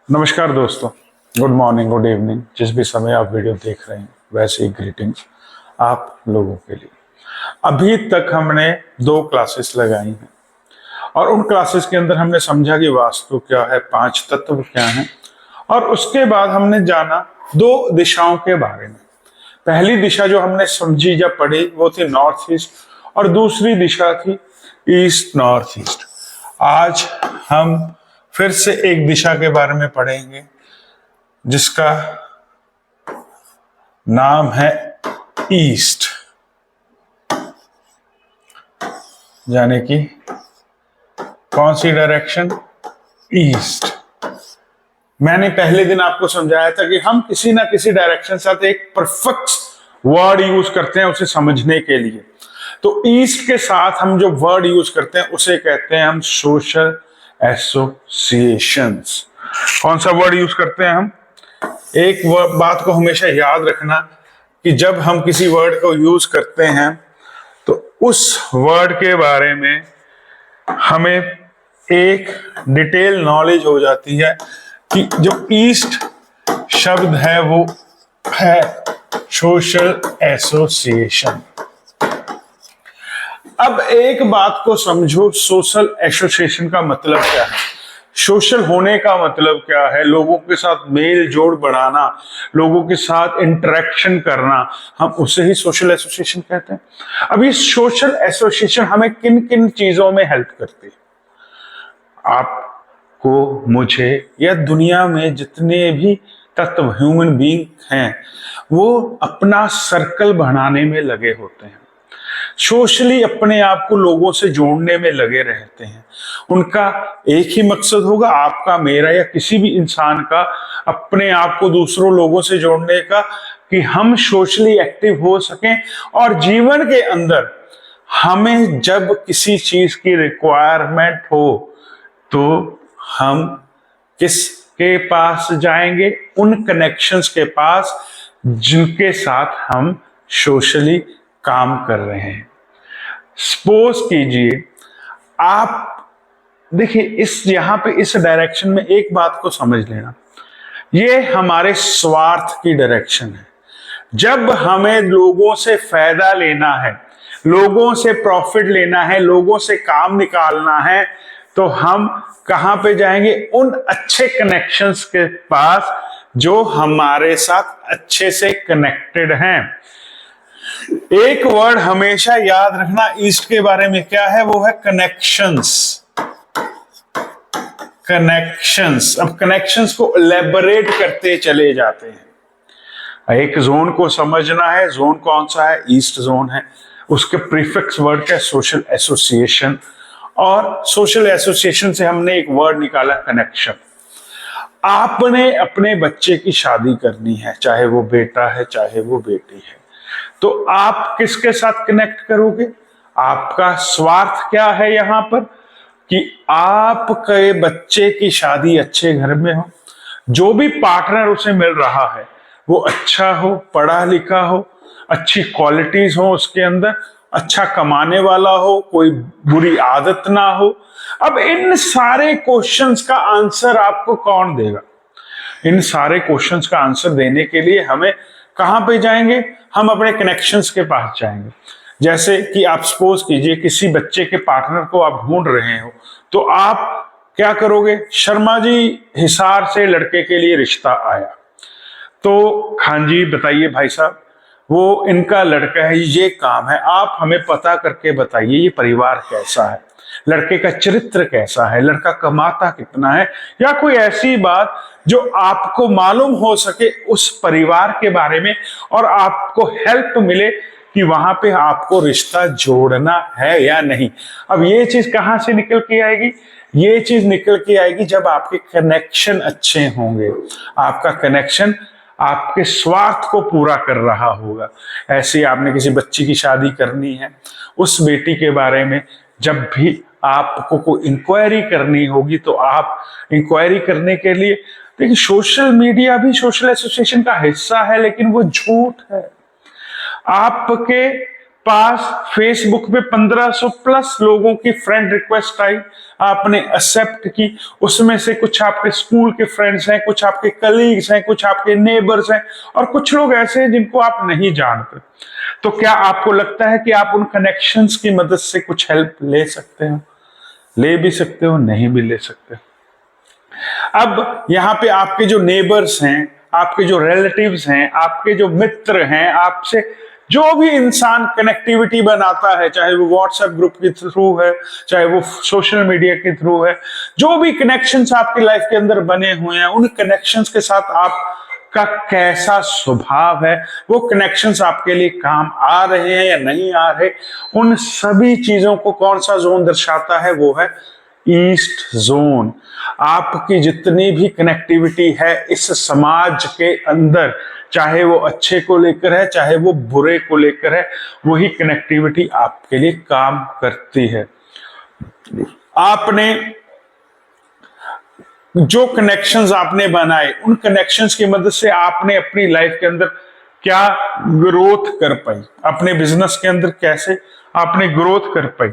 नमस्कार दोस्तों, good morning, good evening. जिस भी समय आप वीडियो देख रहे हैं वैसे ही ग्रीटिंग्स आप लोगों के लिए। अभी तक हमने 2 क्लासेस लगाई हैं और उन क्लासेस के अंदर हमने समझा कि वास्तु क्या है, 5 तत्व क्या हैं, और उसके बाद हमने जाना 2 दिशाओं के बारे में। पहली दिशा जो हमने समझी या पढ़ी वो थी नॉर्थ ईस्ट और दूसरी दिशा थी ईस्ट नॉर्थ ईस्ट। आज हम फिर से एक दिशा के बारे में पढ़ेंगे जिसका नाम है ईस्ट, यानी कि कौन सी डायरेक्शन? ईस्ट। मैंने पहले दिन आपको समझाया था कि हम किसी ना किसी डायरेक्शन साथ एक परफेक्ट वर्ड यूज करते हैं उसे समझने के लिए। तो ईस्ट के साथ हम जो वर्ड यूज करते हैं उसे कहते हैं हम सोशल एसोसिएशंस। कौन सा वर्ड यूज करते हैं हम? एक बात को हमेशा याद रखना कि जब हम किसी वर्ड को यूज करते हैं तो उस वर्ड के बारे में हमें एक डिटेल नॉलेज हो जाती है कि जो ईस्ट शब्द है वो है सोशल एसोसिएशन। अब एक बात को समझो, सोशल एसोसिएशन का मतलब क्या है? सोशल होने का मतलब क्या है? लोगों के साथ मेल जोड़ बढ़ाना, लोगों के साथ इंटरेक्शन करना, हम उसे ही सोशल एसोसिएशन कहते हैं। अब ये सोशल एसोसिएशन हमें किन किन चीजों में हेल्प करती है? आपको, मुझे या दुनिया में जितने भी तत्व ह्यूमन बीइंग हैं वो अपना सर्कल बनाने में लगे होते हैं, सोशली अपने आप को लोगों से जोड़ने में लगे रहते हैं। उनका एक ही मकसद होगा, आपका, मेरा या किसी भी इंसान का, अपने आप को दूसरों लोगों से जोड़ने का, कि हम सोशली एक्टिव हो सकें और जीवन के अंदर हमें जब किसी चीज की रिक्वायरमेंट हो तो हम किसके पास जाएंगे? उन कनेक्शंस के पास जिनके साथ हम सोशली काम कर रहे हैं। सपोज कीजिए आप, देखिए इस यहां पे इस डायरेक्शन में एक बात को समझ लेना, ये हमारे स्वार्थ की डायरेक्शन है। जब हमें लोगों से फायदा लेना है, लोगों से प्रॉफिट लेना है, लोगों से काम निकालना है, तो हम कहां पे जाएंगे? उन अच्छे कनेक्शंस के पास जो हमारे साथ अच्छे से कनेक्टेड हैं। एक वर्ड हमेशा याद रखना ईस्ट के बारे में क्या है? वो है कनेक्शंस। कनेक्शंस। अब कनेक्शंस को एलेबोरेट करते चले जाते हैं। एक जोन को समझना है, जोन कौन सा है? ईस्ट जोन है। उसके प्रीफिक्स वर्ड क्या है? Social association. और सोशल एसोसिएशन से हमने एक वर्ड निकाला, कनेक्शन। आपने अपने बच्चे की शादी करनी है, चाहे वो बेटा है चाहे वो बेटी है, तो आप किसके साथ कनेक्ट करोगे? आपका स्वार्थ क्या है यहां पर? कि आपके बच्चे की शादी अच्छे घर में हो, जो भी पार्टनर उसे मिल रहा है वो अच्छा हो, पढ़ा लिखा हो, अच्छी क्वालिटीज हो उसके अंदर, अच्छा कमाने वाला हो, कोई बुरी आदत ना हो। अब इन सारे क्वेश्चंस का आंसर आपको कौन देगा? इन सारे क्वेश्चंस का आंसर देने के लिए हमें कहां पे जाएंगे? हम अपने कनेक्शंस के पास जाएंगे। जैसे कि आप सपोज कीजिए किसी बच्चे के पार्टनर को आप ढूंढ रहे हो, तो आप क्या करोगे? शर्मा जी हिसार से लड़के के लिए रिश्ता आया, तो हाँ जी बताइए भाई साहब, वो इनका लड़का है, ये काम है, आप हमें पता करके बताइए ये परिवार कैसा है, लड़के का चरित्र कैसा है, लड़का कमाता कितना है, या कोई ऐसी बात जो आपको मालूम हो सके उस परिवार के बारे में और आपको हेल्प मिले कि वहां पे आपको रिश्ता जोड़ना है या नहीं। अब ये चीज कहां से निकल के आएगी? ये चीज निकल के आएगी जब आपके कनेक्शन अच्छे होंगे, आपका कनेक्शन आपके स्वार्थ को पूरा कर रहा होगा। ऐसे आपने किसी बच्ची की शादी करनी है, उस बेटी के बारे में जब भी आपको कोई इंक्वायरी करनी होगी तो आप इंक्वायरी करने के लिए, देखिए सोशल मीडिया भी सोशल एसोसिएशन का हिस्सा है लेकिन वो झूठ है। आपके पास फेसबुक पे 1500 प्लस लोगों की फ्रेंड रिक्वेस्ट आई, आपने एक्सेप्ट की। उसमें से कुछ आपके स्कूल के फ्रेंड्स हैं, कुछ आपके कलीग्स हैं, कुछ आपके नेबर्स हैं, और कुछ लोग ऐसे हैं जिनको आप नहीं जानते। तो क्या आपको लगता है कि आप उन कनेक्शंस की मदद से कुछ हेल्प ले सकते हो? ले भी सकते हो, नहीं भी ले सकते। अब यहां पे आपके जो नेबर्स हैं, आपके जो रिलेटिव्स हैं, आपके जो मित्र हैं, आपसे जो भी इंसान कनेक्टिविटी बनाता है, चाहे वो व्हाट्सएप ग्रुप के थ्रू है, चाहे वो सोशल मीडिया के थ्रू है, जो भी कनेक्शंस आपकी लाइफ के अंदर बने हुए हैं, उन कनेक्शंस के साथ आपका कैसा स्वभाव है, वो कनेक्शंस आपके लिए काम आ रहे हैं या नहीं आ रहे, उन सभी चीजों को कौन सा जोन दर्शाता है? वो है ईस्ट जोन। आपकी जितनी भी कनेक्टिविटी है इस समाज के अंदर, चाहे वो अच्छे को लेकर है, चाहे वो बुरे को लेकर है, वही कनेक्टिविटी आपके लिए काम करती है। आपने जो कनेक्शंस आपने बनाए, उन कनेक्शंस की मदद से आपने अपनी लाइफ के अंदर क्या ग्रोथ कर पाई, अपने बिजनेस के अंदर कैसे आपने ग्रोथ कर पाई।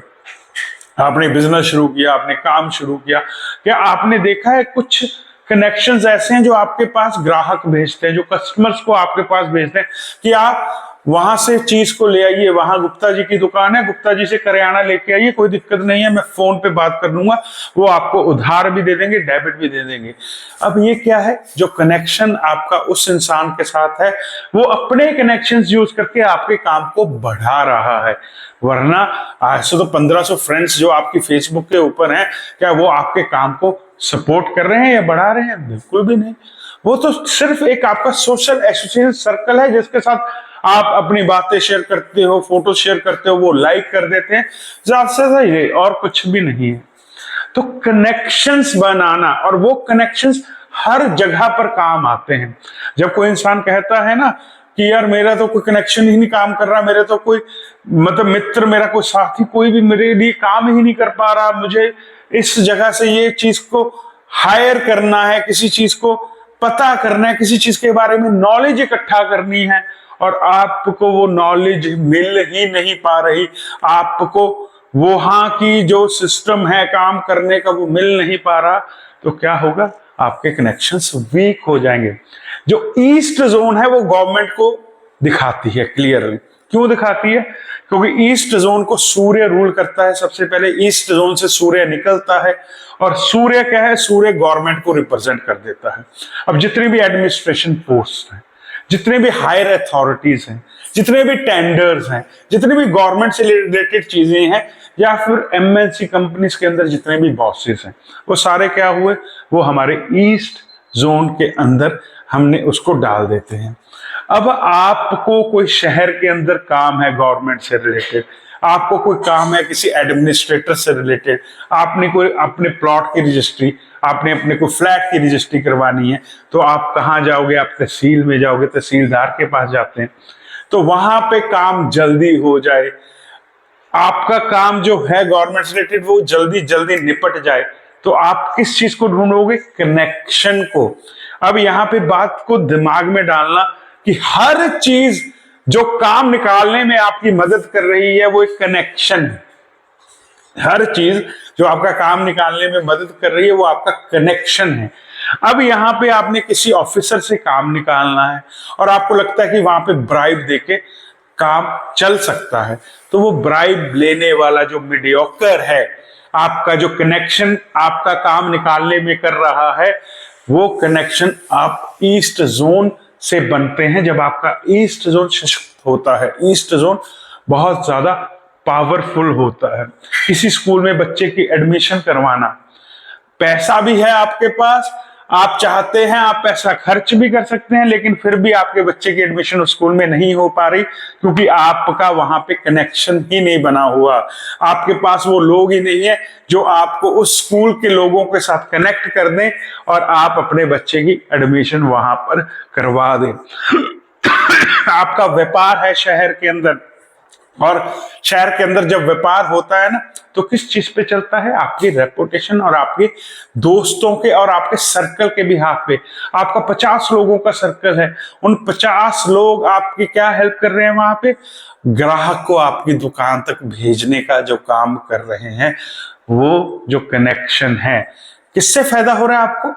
आपने बिजनेस शुरू किया, आपने काम शुरू किया, क्या आपने देखा है कुछ कनेक्शंस ऐसे हैं जो आपके पास ग्राहक भेजते हैं, जो कस्टमर्स को आपके पास भेजते हैं कि आप वहां से चीज को ले आइए, वहां गुप्ता जी की दुकान है, गुप्ता जी से करियाना लेके आइए, कोई दिक्कत नहीं है, मैं फोन पे बात कर लूंगा, वो आपको उधार भी दे देंगे, डेबिट भी दे देंगे। अब ये क्या है? जो कनेक्शन आपका उस इंसान के साथ है, वो अपने कनेक्शंस यूज करके आपके काम को बढ़ा रहा है। वरना ऐसे तो 1500 फ्रेंड्स जो आपकी फेसबुक के ऊपर हैं, क्या वो आपके काम को सपोर्ट कर रहे हैं या बढ़ा रहे हैं? बिल्कुल भी नहीं। वो तो सिर्फ एक आपका सोशल एसोसिएशन सर्कल है जिसके साथ आप अपनी बातें शेयर करते हो, फोटो शेयर करते हो, वो लाइक कर देते हैं, ज्यादा से ज्यादा ये, और कुछ भी नहीं है। तो कनेक्शंस बनाना, और वो कनेक्शंस हर जगह पर काम आते हैं। जब कोई इंसान कहता है ना कि यार मेरा तो कोई कनेक्शन ही नहीं काम कर रहा, मेरे तो कोई मतलब मित्र, मेरा कोई साथी, कोई भी मेरे लिए काम ही नहीं कर पा रहा, मुझे इस जगह से ये चीज को हायर करना है, किसी चीज को पता करना है, किसी चीज के बारे में नॉलेज इकट्ठा करनी है, और आपको वो नॉलेज मिल ही नहीं पा रही, आपको वहां की जो सिस्टम है काम करने का वो मिल नहीं पा रहा, तो क्या होगा? आपके कनेक्शंस वीक हो जाएंगे। जो ईस्ट जोन है वो गवर्नमेंट को दिखाती है क्लियरली। क्यों दिखाती है? क्योंकि ईस्ट जोन को सूर्य रूल करता है। सबसे पहले ईस्ट जोन से सूर्य निकलता है, और सूर्य क्या है? सूर्य गवर्नमेंट को रिप्रेजेंट कर देता है। अब जितने भी एडमिनिस्ट्रेशन पोस्ट हैं, जितने भी हायर अथॉरिटीज हैं, जितने भी टेंडर्स हैं, जितने भी गवर्नमेंट से रिलेटेड चीजें हैं, या फिर एमएनसी कंपनीज के अंदर जितने भी बॉसेस हैं, वो सारे क्या हुए? वो हमारे ईस्ट जोन के अंदर हमने उसको डाल देते हैं। अब आपको कोई शहर के अंदर काम है गवर्नमेंट से रिलेटेड, आपको कोई काम है किसी एडमिनिस्ट्रेटर से रिलेटेड, आपने कोई अपने प्लॉट की रजिस्ट्री, आपने अपने कोई फ्लैट की रजिस्ट्री करवानी है, तो आप कहाँ जाओगे? आप तहसील में जाओगे, तहसीलदार के पास जाते हैं, तो वहां पे काम जल्दी हो जाए, आपका काम जो है गवर्नमेंट से रिलेटेड वो जल्दी जल्दी निपट जाए, तो आप किस चीज को ढूंढोगे? कनेक्शन को। अब यहां पे बात को दिमाग में डालना कि हर चीज जो काम निकालने में आपकी मदद कर रही है वो एक कनेक्शन है। हर चीज जो आपका काम निकालने में मदद कर रही है वो आपका कनेक्शन है। अब यहां पे आपने किसी ऑफिसर से काम निकालना है और आपको लगता है कि वहां पे ब्राइब देके काम चल सकता है, तो वो ब्राइब लेने वाला जो मीडियोकर है, आपका जो कनेक्शन आपका काम निकालने में कर रहा है, वो कनेक्शन आप ईस्ट जोन से बनते हैं। जब आपका ईस्ट जोन सशक्त होता है, ईस्ट जोन बहुत ज्यादा पावरफुल होता है। किसी स्कूल में बच्चे की एडमिशन करवाना, पैसा भी है आपके पास, आप चाहते हैं आप पैसा खर्च भी कर सकते हैं, लेकिन फिर भी आपके बच्चे की एडमिशन उस स्कूल में नहीं हो पा रही क्योंकि आपका वहां पे कनेक्शन ही नहीं बना हुआ। आपके पास वो लोग ही नहीं है जो आपको उस स्कूल के लोगों के साथ कनेक्ट कर दें और आप अपने बच्चे की एडमिशन वहां पर करवा दें। आपका व्यापार है शहर के अंदर, और शहर के अंदर जब व्यापार होता है ना, तो किस चीज पे चलता है? आपकी रेपुटेशन और आपके दोस्तों के और आपके सर्कल के भी हाथ पे। आपका 50 लोगों का सर्कल है, उन 50 लोग आपकी क्या हेल्प कर रहे हैं वहां पे? ग्राहक को आपकी दुकान तक भेजने का जो काम कर रहे हैं, वो जो कनेक्शन है, किससे फायदा हो रहा है आपको?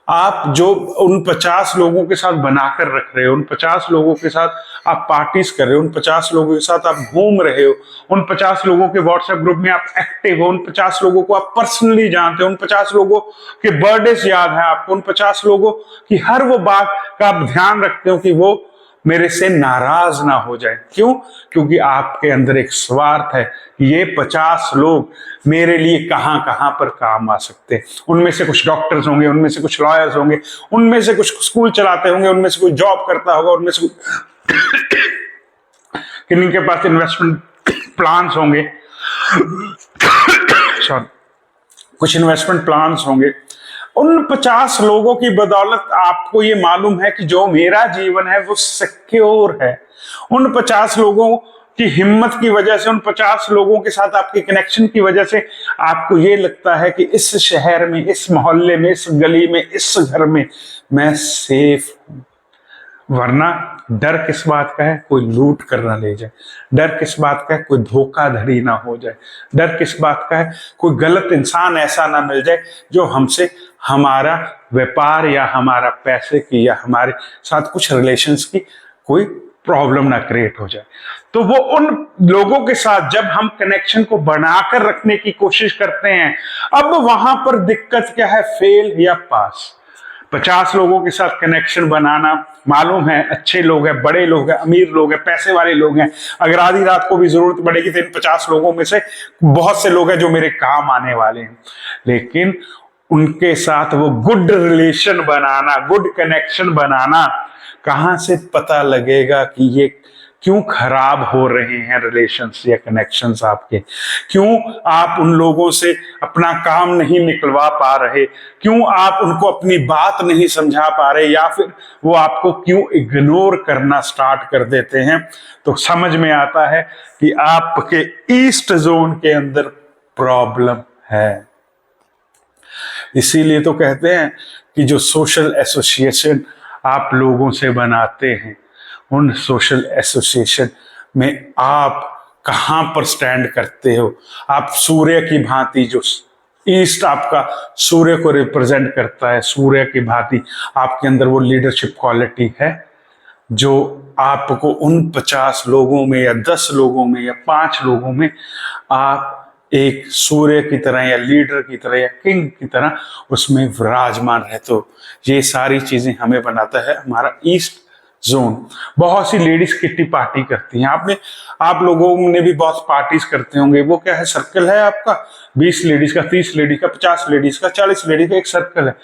आप जो उन 50 लोगों के साथ बनाकर रख रहे हो, उन 50 लोगों के साथ आप पार्टीज कर रहे हो, उन 50 लोगों के साथ आप घूम रहे हो, उन 50 लोगों के व्हाट्सएप ग्रुप में आप एक्टिव हो, उन 50 लोगों को आप पर्सनली जानते हो, उन 50 लोगों के बर्थडे याद है आपको, उन 50 लोगों की हर वो बात का आप ध्यान रखते हो कि वो मेरे से नाराज ना हो जाए। क्यों? क्योंकि आपके अंदर एक स्वार्थ है कि ये 50 लोग मेरे लिए कहां कहां पर काम आ सकते हैं। उनमें से कुछ डॉक्टर्स होंगे, उनमें से कुछ लॉयर्स होंगे, उनमें से कुछ स्कूल चलाते होंगे, उनमें से कोई जॉब करता होगा, उनमें से किन्हीं के पास इन्वेस्टमेंट प्लान्स होंगे, सॉरी, कुछ इन्वेस्टमेंट प्लान्स होंगे। उन 50 लोगों की बदौलत आपको ये मालूम है कि जो मेरा जीवन है वो सिक्योर है। उन 50 लोगों की हिम्मत की वजह से, उन 50 लोगों के साथ आपके कनेक्शन की वजह से आपको ये लगता है कि इस शहर में, इस मोहल्ले में, इस गली में, इस घर में मैं सेफ हूं। वरना डर किस बात का है? कोई लूट कर ना ले जाए। डर किस बात का है? कोई धोखाधड़ी ना हो जाए। डर किस बात का है? कोई गलत इंसान ऐसा ना मिल जाए जो हमसे हमारा व्यापार या हमारा पैसे की या हमारे साथ कुछ रिलेशंस की कोई प्रॉब्लम ना क्रिएट हो जाए। तो वो उन लोगों के साथ जब हम कनेक्शन को बनाकर रखने की कोशिश करते हैं, अब वहां पर दिक्कत क्या है? फेल या पास। 50 लोगों के साथ कनेक्शन बनाना, मालूम है अच्छे लोग हैं, बड़े लोग हैं, अमीर लोग हैं, पैसे वाले लोग हैं, अगर आधी रात को भी जरूरत पड़ेगी तो इन 50 लोगों में से बहुत से लोग हैं जो मेरे काम आने वाले हैं। लेकिन उनके साथ वो गुड रिलेशन बनाना, गुड कनेक्शन बनाना, कहां से पता लगेगा कि ये क्यों खराब हो रहे हैं रिलेशंस या कनेक्शंस आपके? क्यों आप उन लोगों से अपना काम नहीं निकलवा पा रहे? क्यों आप उनको अपनी बात नहीं समझा पा रहे? या फिर वो आपको क्यों इग्नोर करना स्टार्ट कर देते हैं? तो समझ में आता है कि आपके ईस्ट जोन के अंदर प्रॉब्लम है। इसीलिए तो कहते हैं कि जो सोशल एसोसिएशन आप लोगों से बनाते हैं, उन सोशल एसोसिएशन में आप कहां पर स्टैंड करते हो? आप सूर्य की भांति, जो ईस्ट आपका सूर्य को रिप्रेजेंट करता है, सूर्य की भांति आपके अंदर वो लीडरशिप क्वालिटी है जो आपको उन 50 लोगों में या 10 लोगों में या 5 लोगों में आप एक सूर्य की तरह या लीडर की तरह या किंग की तरह उसमें विराजमान रहते हो। ये सारी चीजें हमें बनाता है हमारा ईस्ट जोन। बहुत सी लेडीज किट्टी पार्टी करती हैं। आप लोगों ने भी बहुत पार्टीज करते होंगे। वो क्या है? सर्कल है आपका, 20 लेडीज का, 30 लेडीज का, 50 लेडीज का, 40 लेडीज का एक सर्कल है।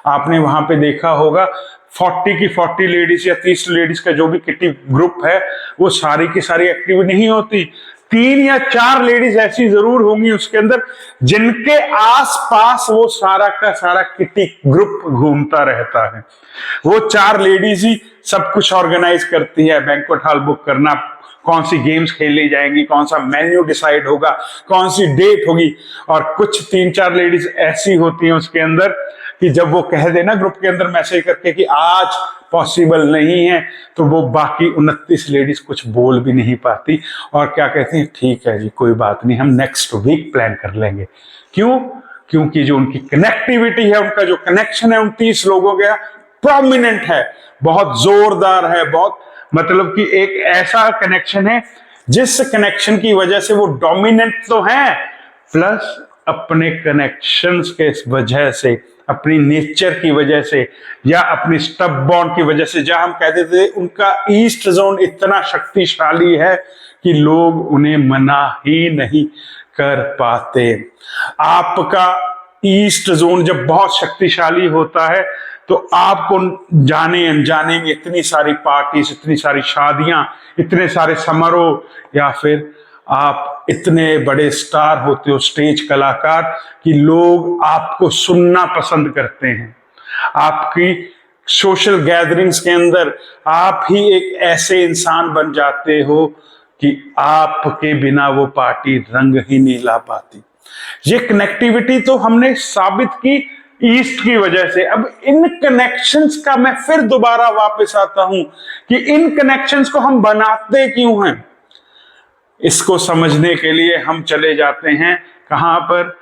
आपने वहां पे देखा होगा 40 की 40 लेडीज या 30 लेडीज का जो भी किट्टी ग्रुप है, वो सारी की सारी एक्टिव नहीं होती। 3 या 4 लेडीज ऐसी जरूर होंगी उसके अंदर जिनके आसपास वो सारा का सारा किट्टी ग्रुप घूमता रहता है। वो 4 लेडीज ही सब कुछ ऑर्गेनाइज करती है, बैंक्वेट हॉल बुक करना, कौन सी गेम्स खेली जाएंगी, कौन सा मेन्यू डिसाइड होगा, कौन सी डेट होगी। और कुछ 3-4 लेडीज ऐसी होती हैं उसके अंदर कि जब वो कह देना ग्रुप के अंदर मैसेज करके कि आज पॉसिबल नहीं है, तो वो बाकी 29 लेडीज कुछ बोल भी नहीं पाती और क्या कहती हैं? ठीक है जी, कोई बात नहीं, हम नेक्स्ट वीक प्लान कर लेंगे। क्यों? क्योंकि जो उनकी कनेक्टिविटी है, उनका जो कनेक्शन है उन 30 लोगों का प्रोमिनेंट है, बहुत जोरदार है, बहुत मतलब कि एक ऐसा कनेक्शन है जिस कनेक्शन की वजह से वो डोमिनेंट तो है, प्लस अपने कनेक्शंस के वजह से, अपनी नेचर की वजह से या अपनी स्टब बॉन्ड की वजह से, जहां हम कहते थे उनका ईस्ट जोन इतना शक्तिशाली है कि लोग उन्हें मना ही नहीं कर पाते। आपका ईस्ट जोन जब बहुत शक्तिशाली होता है तो आपको जाने अनजाने में इतनी सारी पार्टीज, इतनी सारी शादियां, इतने सारे समारोह, या फिर आप इतने बड़े स्टार होते हो, स्टेज कलाकार, कि लोग आपको सुनना पसंद करते हैं। आपकी सोशल गैदरिंग्स के अंदर आप ही एक ऐसे इंसान बन जाते हो कि आपके बिना वो पार्टी रंग ही नहीं ला पाती। ये कनेक्टिविटी तो हमने साबित की ईस्ट की वजह से। अब इन कनेक्शंस का मैं फिर दोबारा वापस आता हूं कि इन कनेक्शंस को हम बनाते क्यों हैं। इसको समझने के लिए हम चले जाते हैं कहां पर,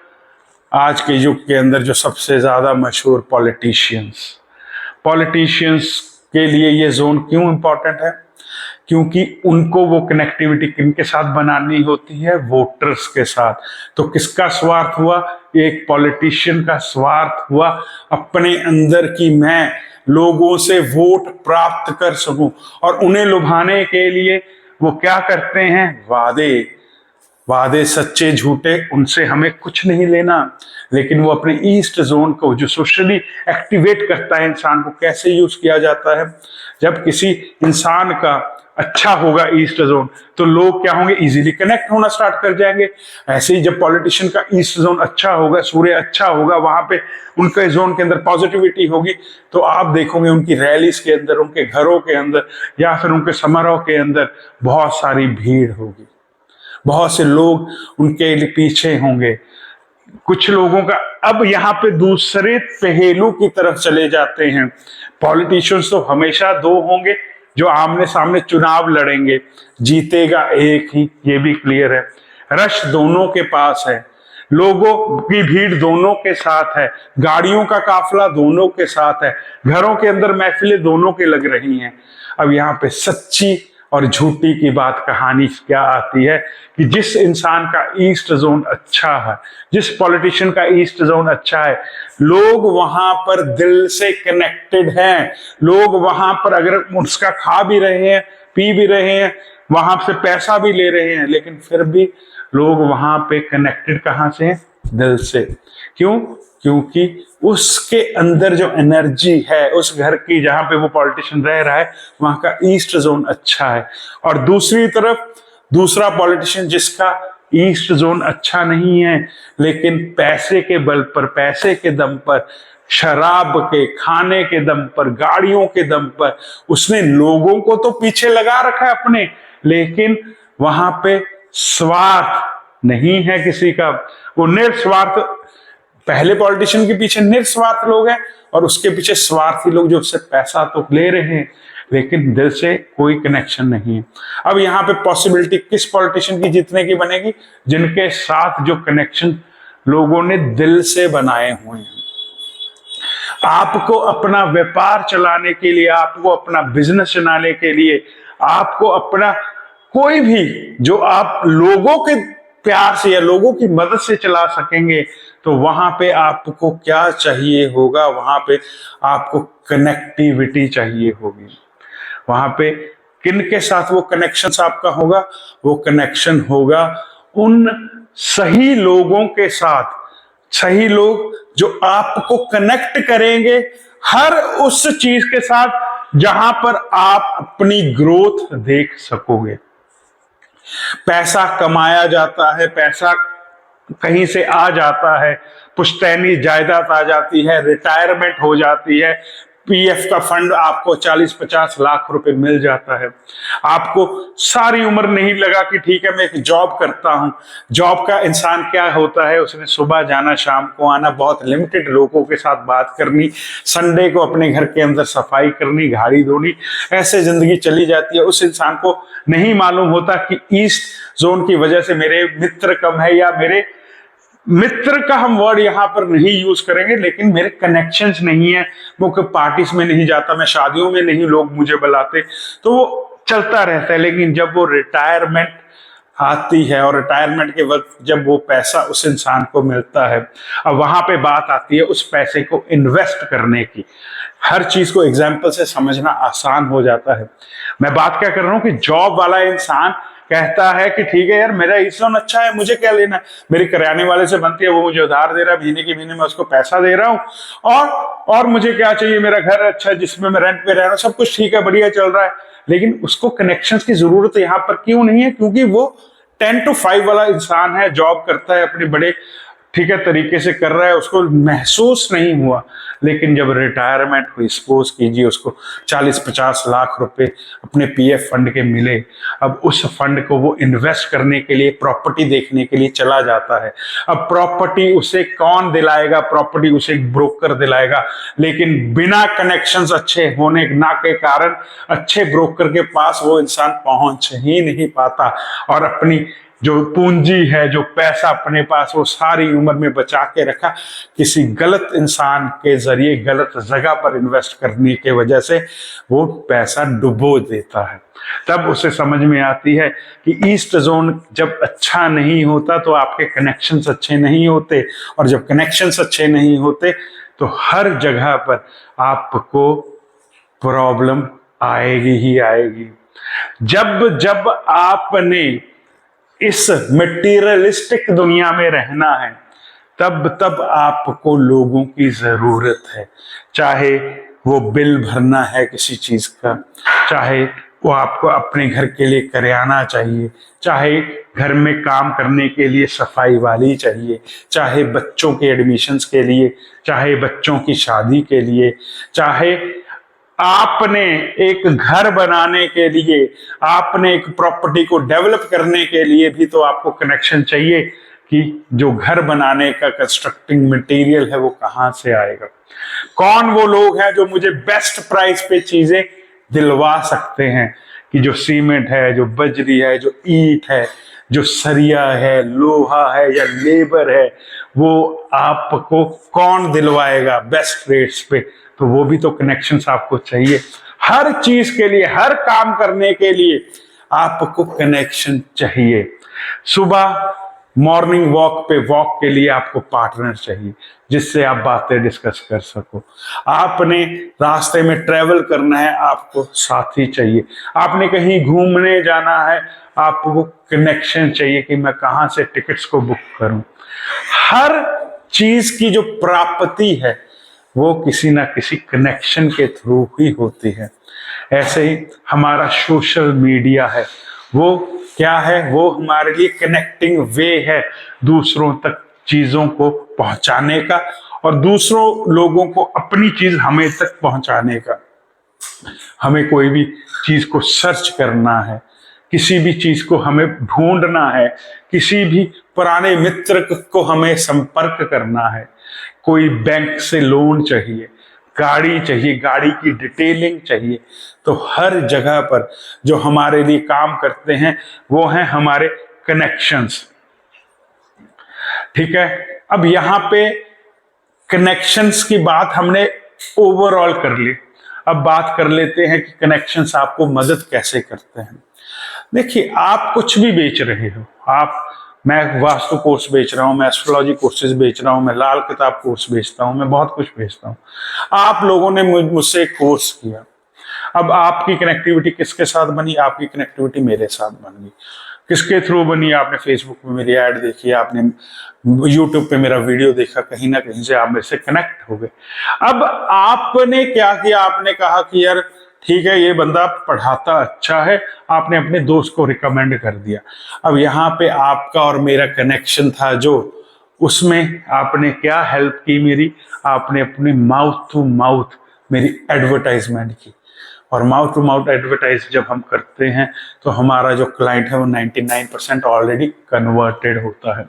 आज के युग के अंदर जो सबसे ज्यादा मशहूर पॉलिटिशियंस के लिए ये जोन क्यों इंपॉर्टेंट है, क्योंकि उनको वो कनेक्टिविटी किनके साथ बनानी होती है, वोटर्स के साथ। तो किसका स्वार्थ हुआ, एक पॉलिटिशियन का स्वार्थ हुआ अपने अंदर की मैं लोगों से वोट प्राप्त कर सकूं, और उन्हें लुभाने के लिए वो क्या करते हैं, वादे सच्चे झूठे उनसे हमें कुछ नहीं लेना, लेकिन वो अपने ईस्ट जोन को जो सोशली एक्टिवेट करता है इंसान को, कैसे यूज किया जाता है। जब किसी इंसान का अच्छा होगा ईस्ट जोन तो लोग क्या होंगे, इजीली कनेक्ट होना स्टार्ट कर जाएंगे। ऐसे ही जब पॉलिटिशियन का ईस्ट जोन अच्छा होगा, सूर्य अच्छा होगा, वहां पे उनके जोन के अंदर पॉजिटिविटी होगी, तो आप देखोगे उनकी रैलीज के अंदर, उनके घरों के अंदर या फिर उनके समारोह के अंदर बहुत सारी भीड़ होगी, बहुत से लोग उनके पीछे होंगे। कुछ लोगों का, अब यहाँ पे दूसरे पहलू की तरफ चले जाते हैं। पॉलिटिशियंस तो हमेशा दो होंगे जो आमने सामने चुनाव लड़ेंगे, जीतेगा एक ही, ये भी क्लियर है। रश दोनों के पास है, लोगों की भीड़ दोनों के साथ है, गाड़ियों का काफिला दोनों के साथ है, घरों के अंदर महफिलें दोनों के लग रही हैं। अब यहाँ पे सच्ची और झूठी की बात, कहानी क्या आती है कि जिस इंसान का ईस्ट जोन अच्छा है, जिस पॉलिटिशियन का ईस्ट जोन अच्छा है, लोग वहां पर दिल से कनेक्टेड हैं। लोग वहां पर अगर उसका खा भी रहे हैं, पी भी रहे हैं, वहां से पैसा भी ले रहे हैं, लेकिन फिर भी लोग वहां पे कनेक्टेड कहां से हैं, दिल से। क्यों? क्योंकि उसके अंदर जो एनर्जी है उस घर की जहां पे वो पॉलिटिशियन रह रहा है, वहां का ईस्ट जोन अच्छा है। और दूसरी तरफ दूसरा पॉलिटिशियन जिसका ईस्ट जोन अच्छा नहीं है, लेकिन पैसे के बल पर, पैसे के दम पर, शराब के खाने के दम पर, गाड़ियों के दम पर उसने लोगों को तो पीछे लगा रखा है अपने, लेकिन वहां पे स्वार्थ नहीं है किसी का। वो निस्वार्थ, पहले पॉलिटिशियन के पीछे निस्वार्थ लोग हैं और उसके पीछे स्वार्थी लोग जो उससे पैसा तो ले रहे हैं लेकिन दिल से कोई कनेक्शन नहीं है। अब यहाँ पे पॉसिबिलिटी किस पॉलिटिशियन की जीतने की बनेगी, जिनके साथ जो कनेक्शन लोगों ने दिल से बनाए हुए हैं। आपको अपना व्यापार चलाने के लिए, आपको अपना बिजनेस चलाने के लिए, आपको अपना कोई भी जो आप लोगों के प्यार से या लोगों की मदद से चला सकेंगे, तो वहां पे आपको क्या चाहिए होगा, वहां पे आपको कनेक्टिविटी चाहिए होगी। वहां पे किन के साथ वो कनेक्शन आपका होगा, वो कनेक्शन होगा उन सही लोगों के साथ, सही लोग जो आपको कनेक्ट करेंगे हर उस चीज के साथ जहां पर आप अपनी ग्रोथ देख सकोगे। पैसा कमाया जाता है, पैसा कहीं से आ जाता है, पुश्तैनी जायदाद आ जाती है, रिटायरमेंट हो जाती है, पीएफ का फंड आपको 40-50 लाख रुपए मिल जाता है। आपको सारी उम्र नहीं लगा कि ठीक है मैं एक जॉब करता हूं। जॉब का इंसान क्या होता है, उसने सुबह जाना शाम को आना, बहुत लिमिटेड लोगों के साथ बात करनी, संडे को अपने घर के अंदर सफाई करनी, गाड़ी धोनी, ऐसे जिंदगी चली जाती है। उस इंसान को नहीं मालूम होता कि ईस्ट जोन की वजह से मेरे मित्र कम है, या मेरे मित्र का हम वर्ड यहां पर नहीं यूज करेंगे, लेकिन मेरे कनेक्शंस नहीं है, वो पार्टीज में नहीं जाता, मैं शादियों में नहीं लोग मुझे बुलाते, तो वो चलता रहता है। लेकिन जब वो रिटायरमेंट आती है और रिटायरमेंट के वक्त जब वो पैसा उस इंसान को मिलता है, अब वहां पे बात आती है उस पैसे को इन्वेस्ट करने की। हर चीज को एग्जाम्पल से समझना आसान हो जाता है। मैं बात क्या कर रहा हूं कि जॉब वाला इंसान कहता है कि ठीक है यार मेरा ईस्टर्न अच्छा है, मुझे क्या लेना है, मेरी किराने वाले से बनती है, वो मुझे उधार दे रहा है, महीने के महीने में उसको पैसा दे रहा हूं, और मुझे क्या चाहिए, मेरा घर अच्छा है जिसमें मैं रेंट पे रह रहा हूं, सब कुछ ठीक है, बढ़िया चल रहा है। लेकिन उसको कनेक्शंस की जरूरत यहाँ पर क्यों नहीं है, क्योंकि वो 10 to 5 वाला इंसान है, जॉब करता है, अपने बड़े ठीक है तरीके से कर रहा है, उसको महसूस नहीं हुआ। लेकिन जब रिटायरमेंट हुई, सपोज कीजिए उसको 40-50 लाख रुपए अपने पीएफ फंड के मिले, अब उस फंड को वो इन्वेस्ट करने के लिए, प्रॉपर्टी देखने के लिए चला जाता है। अब प्रॉपर्टी उसे कौन दिलाएगा? प्रॉपर्टी उसे एक ब्रोकर दिलाएगा, लेकिन बिना कनेक्शंस अच्छे होने ना के कारण अच्छे ब्रोकर के पास वो इंसान पहुंच ही नहीं पाता, और अपनी जो पूंजी है, जो पैसा अपने पास वो सारी उम्र में बचा के रखा, किसी गलत इंसान के जरिए गलत जगह पर इन्वेस्ट करने के वजह से वो पैसा डुबो देता है। तब उसे समझ में आती है कि ईस्ट जोन जब अच्छा नहीं होता तो आपके कनेक्शंस अच्छे नहीं होते, और जब कनेक्शंस अच्छे नहीं होते तो हर जगह पर आपको प्रॉब्लम आएगी ही आएगी। जब जब आपने इस मटेरियलिस्टिक दुनिया में रहना है, तब तब आपको लोगों की जरूरत है। चाहे वो बिल भरना है किसी चीज का, चाहे वो आपको अपने घर के लिए करियाना चाहिए, चाहे घर में काम करने के लिए सफाई वाली चाहिए, चाहे बच्चों के एडमिशन्स के लिए, चाहे बच्चों की शादी के लिए, चाहे आपने एक घर बनाने के लिए, आपने एक प्रॉपर्टी को डेवलप करने के लिए भी तो आपको कनेक्शन चाहिए कि जो घर बनाने का कंस्ट्रक्टिंग मटेरियल है वो कहां से आएगा। कौन वो लोग हैं जो मुझे बेस्ट प्राइस पे चीजें दिलवा सकते हैं, कि जो सीमेंट है, जो बजरी है, जो ईंट है, जो सरिया है, लोहा है या लेबर है, वो आपको कौन दिलवाएगा बेस्ट रेट्स पे? तो वो भी तो कनेक्शंस आपको चाहिए। हर चीज के लिए, हर काम करने के लिए आपको कनेक्शन चाहिए। सुबह मॉर्निंग वॉक पे वॉक के लिए आपको पार्टनर चाहिए जिससे आप बातें डिस्कस कर सको। आपने रास्ते में ट्रेवल करना है, आपको साथी चाहिए। आपने कहीं घूमने जाना है, आपको कनेक्शन चाहिए कि मैं कहां से टिकट्स को बुक करूं। हर चीज की जो प्राप्ति है वो किसी ना किसी कनेक्शन के थ्रू ही होती है। ऐसे ही हमारा सोशल मीडिया है, वो क्या है? वो हमारे लिए कनेक्टिंग वे है दूसरों तक चीजों को पहुंचाने का, और दूसरों लोगों को अपनी चीज हमें तक पहुंचाने का। हमें कोई भी चीज को सर्च करना है, किसी भी चीज को हमें ढूंढना है, किसी भी पुराने मित्र को हमें संपर्क करना है, कोई बैंक से लोन चाहिए, गाड़ी चाहिए, गाड़ी की डिटेलिंग चाहिए, तो हर जगह पर जो हमारे लिए काम करते हैं वो हैं हमारे कनेक्शंस। ठीक है, अब यहां पे कनेक्शंस की बात हमने ओवरऑल कर ली। अब बात कर लेते हैं कि कनेक्शंस आपको मदद कैसे करते हैं। देखिए, आप कुछ भी बेच रहे हो, मैं वास्तु कोर्स बेच रहा हूं, मैं एस्ट्रोलॉजी कोर्सेज बेच रहा हूं, मैं लाल किताब कोर्स बेचता हूं, मैं बहुत कुछ बेचता हूं। आप लोगों ने मुझसे कोर्स किया, अब आपकी कनेक्टिविटी किसके साथ बनी? आपकी कनेक्टिविटी मेरे साथ बन गई। किसके थ्रू बनी? आपने फेसबुक पे मेरी ऐड देखी, आपने यूट्यूब पे मेरा वीडियो देखा, कहीं ना कहीं से आप मेरे से कनेक्ट हो गए। अब आपने क्या किया? आपने कहा कि यार ठीक है, ये बंदा पढ़ाता अच्छा है, आपने अपने दोस्त को रिकमेंड कर दिया। अब यहाँ पे आपका और मेरा कनेक्शन था जो, उसमें आपने क्या हेल्प की मेरी? आपने अपनी माउथ टू माउथ मेरी एडवर्टाइजमेंट की, और माउथ टू माउथ एडवर्टाइज जब हम करते हैं तो हमारा जो क्लाइंट है वो 99% ऑलरेडी कन्वर्टेड होता है।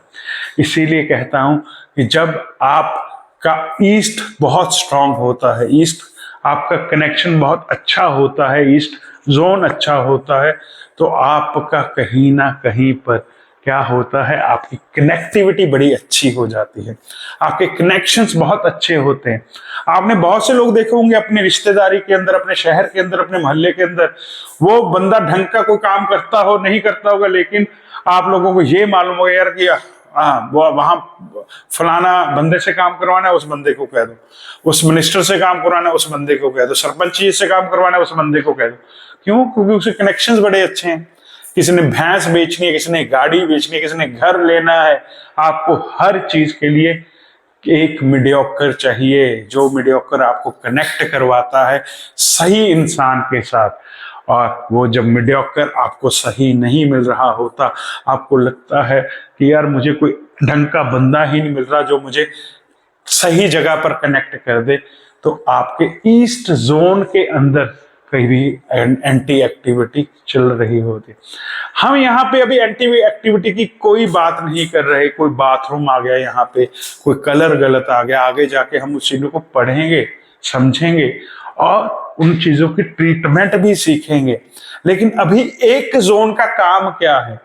इसीलिए कहता हूं कि जब आपका ईस्ट बहुत स्ट्रांग होता है, ईस्ट आपका कनेक्शन बहुत अच्छा होता है, ईस्ट जोन अच्छा होता है, तो आपका कहीं ना कहीं पर क्या होता है, आपकी कनेक्टिविटी बड़ी अच्छी हो जाती है, आपके कनेक्शंस बहुत अच्छे होते हैं। आपने बहुत से लोग देखे होंगे अपने रिश्तेदारी के अंदर, अपने शहर के अंदर, अपने मोहल्ले के अंदर, वो बंदा ढंग का कोई काम करता हो नहीं करता होगा, लेकिन आप लोगों को ये मालूम होगा यार कि हाँ, वो वहां फलाना बंदे से काम करवाना है, उस बंदे को कह दो, उस मिनिस्टर से काम करवाना है, उस बंदे को कह दो, सरपंच जी से काम करवाना है, उस बंदे को कह दो। क्यों? क्योंकि उसके कनेक्शंस बड़े अच्छे हैं। किसी ने भैंस बेचनी है, किसी ने गाड़ी बेचनी है, किसी ने घर लेना है। आपको हर चीज के लिए एक मीडियोकर चाहिए, जो मीडियोकर आपको कनेक्ट करवाता है सही इंसान के साथ। और वो जब मीडियोकर आपको सही नहीं मिल रहा होता, आपको लगता है कि यार मुझे कोई ढंग का बंदा ही नहीं मिल रहा जो मुझे सही जगह पर कनेक्ट कर दे, तो आपके ईस्ट जोन के अंदर कहीं भी एंटी एक्टिविटी चल रही होती। हम यहाँ पे अभी एंटी एक्टिविटी की कोई बात नहीं कर रहे। कोई बाथरूम आ गया यहाँ पे, कोई कलर गलत आ गया, आगे जाके हम उस चीजों को पढ़ेंगे, समझेंगे और उन चीजों की ट्रीटमेंट भी सीखेंगे। लेकिन अभी एक जोन का काम क्या है,